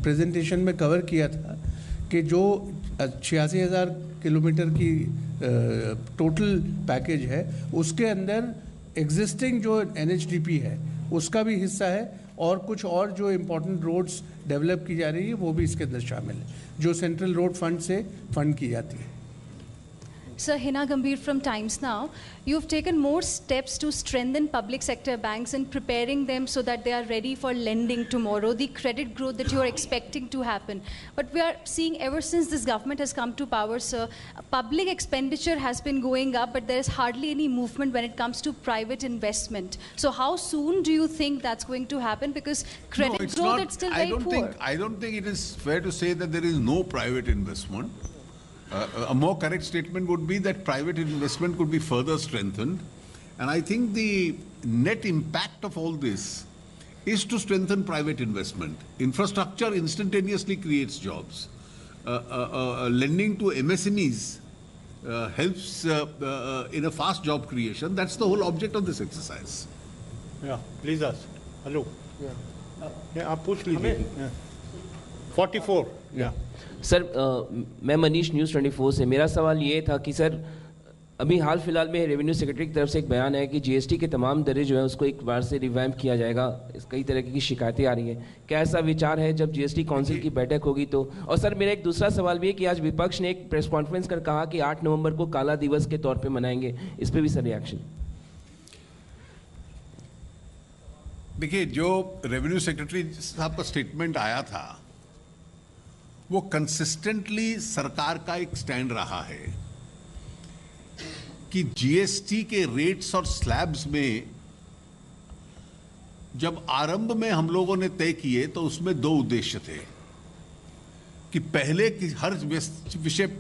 D: प्रेजेंटेशन में कवर किया था कि जो 86,000 किलोमीटर की टोटल पैकेज है उसके अंदर एग्जिस्टिंग जो NHDP है उसका भी हिस्सा है, और कुछ और जो इम्पोर्टेंट रोड्स डेवलप की जा रही है वो भी इसके अंदर शामिल है, जो सेंट्रल रोड फंड से फंड की जाती है।
F: Sir, Hina Gambhir from Times Now. You've taken more steps to strengthen public sector banks and preparing them so that they are ready for lending tomorrow, the credit growth that you are expecting to happen. But we are seeing ever since this government has come to power, sir, public expenditure has been going up, but there is hardly any movement when it comes to private investment. So how soon do you think that's going to happen? Because credit growth is still very poor.
B: I don't think it is fair to say that there is no private investment. A more correct statement would be that private investment could be further strengthened. And I think the net impact of all this is to strengthen private investment. Infrastructure instantaneously creates jobs. Lending to MSMEs helps in a fast job creation. That's the whole object of this exercise.
A: Yeah, please ask. Hello. Yeah, आप पूछ लीजिए. 44. Yeah.
C: Sir मैं Manish news 24 से. मेरा सवाल ये था कि सर अभी हाल फिलहाल में रेवेन्यू सेक्रेटरी की तरफ से एक बयान है कि जीएसटी के तमाम दरें जो है उसको एक बार से रिवैम्प किया जाएगा. कई तरह की शिकायतें आ रही हैं. क्या ऐसा विचार है जब जीएसटी काउंसिल की बैठक होगी तो? और सर मेरा एक दूसरा सवाल भी है कि आज विपक्ष ने एक प्रेस कॉन्फ्रेंस कर कहा कि 8 नवंबर को काला दिवस के तौर पे मनाएंगे. इस पर भी सर रिएक्शन.
B: देखिए, जो रेवेन्यू सेक्रेटरी साहब का स्टेटमेंट आया था वो कंसिस्टेंटली सरकार का एक स्टैंड रहा है कि जीएसटी के रेट्स और स्लैब्स में जब आरंभ में हम लोगों ने तय किए तो उसमें 2 उद्देश्य थे कि पहले कि हर विषय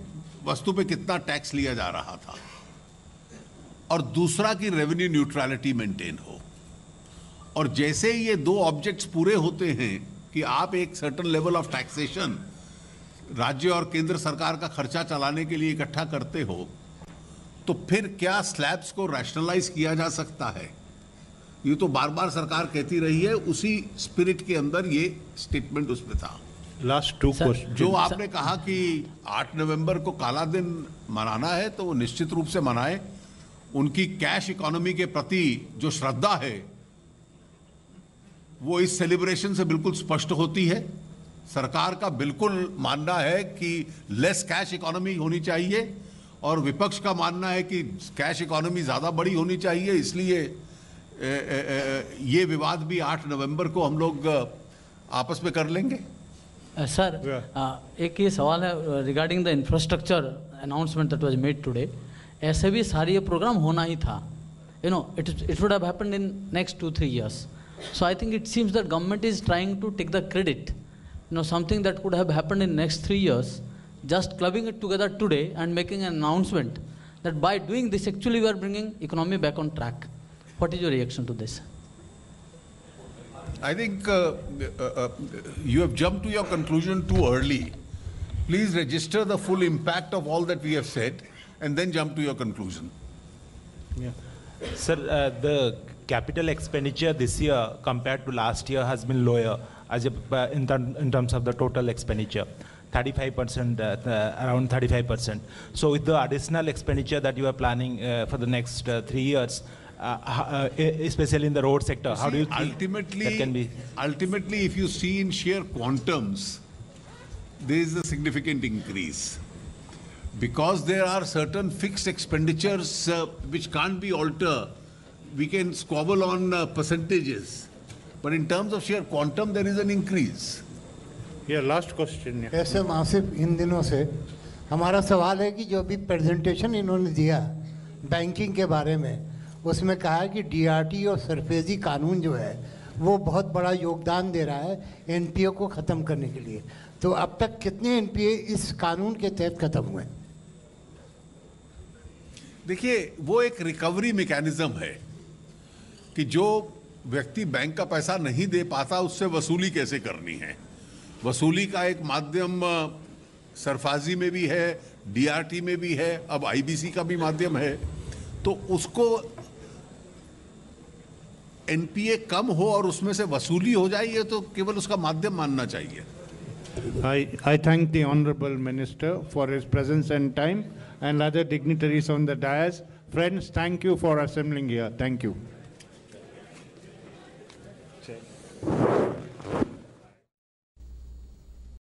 B: वस्तु पे कितना टैक्स लिया जा रहा था और दूसरा कि रेवेन्यू न्यूट्रलिटी मेंटेन हो. और जैसे ही ये 2 ऑब्जेक्ट्स पूरे होते हैं कि आप एक सर्टेन लेवल ऑफ टैक्सेशन राज्य और केंद्र सरकार का खर्चा चलाने के लिए इकट्ठा करते हो तो फिर क्या स्लैब्स को रैशनलाइज किया जा सकता है. ये तो बार बार सरकार कहती रही है. उसी स्पिरिट के अंदर ये स्टेटमेंट उसमें था.
A: लास्ट 2 क्वेश्चन
B: जो आपने कहा कि 8 नवंबर को काला दिन मनाना है तो वो निश्चित रूप से मनाए. उनकी कैश इकोनॉमी के प्रति जो श्रद्धा है वो इस सेलिब्रेशन से बिल्कुल स्पष्ट होती है. सरकार का बिल्कुल मानना है कि लेस कैश इकोनॉमी होनी चाहिए और विपक्ष का मानना है कि कैश इकोनॉमी ज़्यादा बड़ी होनी चाहिए. इसलिए ये विवाद भी 8 नवंबर को हम लोग आपस में कर लेंगे.
G: सर एक ये सवाल है regarding the infrastructure announcement that was made today. ऐसे भी सारी ये प्रोग्राम होना ही था. You know it would have happened in next 2-3 years. So I think it seems that government is trying to take the credit. You know, something that could have happened in next 3 years, just clubbing it together today and making an announcement that by doing this actually we are bringing economy back on track. What is your reaction to this?
B: I think you have jumped to your conclusion too early. Please register the full impact of all that we have said and then jump to your conclusion.
H: Yeah. Sir, the capital expenditure this year compared to last year has been lower as in terms of the total expenditure, 35%, around 35%. So with the additional expenditure that you are planning for the next 3 years, especially in the road sector, how do you think that can be?
B: Ultimately, if you see in sheer quantums, there is a significant increase. Because there are certain fixed expenditures which can't be altered, we can squabble on percentages. But in terms of sheer quantum, there is an increase.
A: Yeah, last question.
I: ऐसे आसिफ, इन दिनों से हमारा सवाल है कि जो भी presentation इन्होंने दिया बैंकिंग के बारे में, उसमें कहा है कि डीआरटी और सरफेजी कानून जो है वो बहुत बड़ा योगदान दे रहा है एनपीए को ख़त्म करने के लिए. तो अब तक कितने एनपीए इस कानून के तहत ख़त्म हुए?
B: देखिए, वो एक रिकवरी मैकेनिज्म है कि जो व्यक्ति बैंक का पैसा नहीं दे पाता उससे वसूली कैसे करनी है. वसूली का एक माध्यम सरफाजी में भी है, डीआरटी में भी है, अब आईबीसी का भी माध्यम है. तो उसको एनपीए कम हो और उसमें से वसूली हो जाए, ये तो केवल उसका माध्यम मानना चाहिए.
A: I thank the Honorable Minister for his presence and time and other dignitaries on the dais. Friends, thank you for assembling here. Thank you.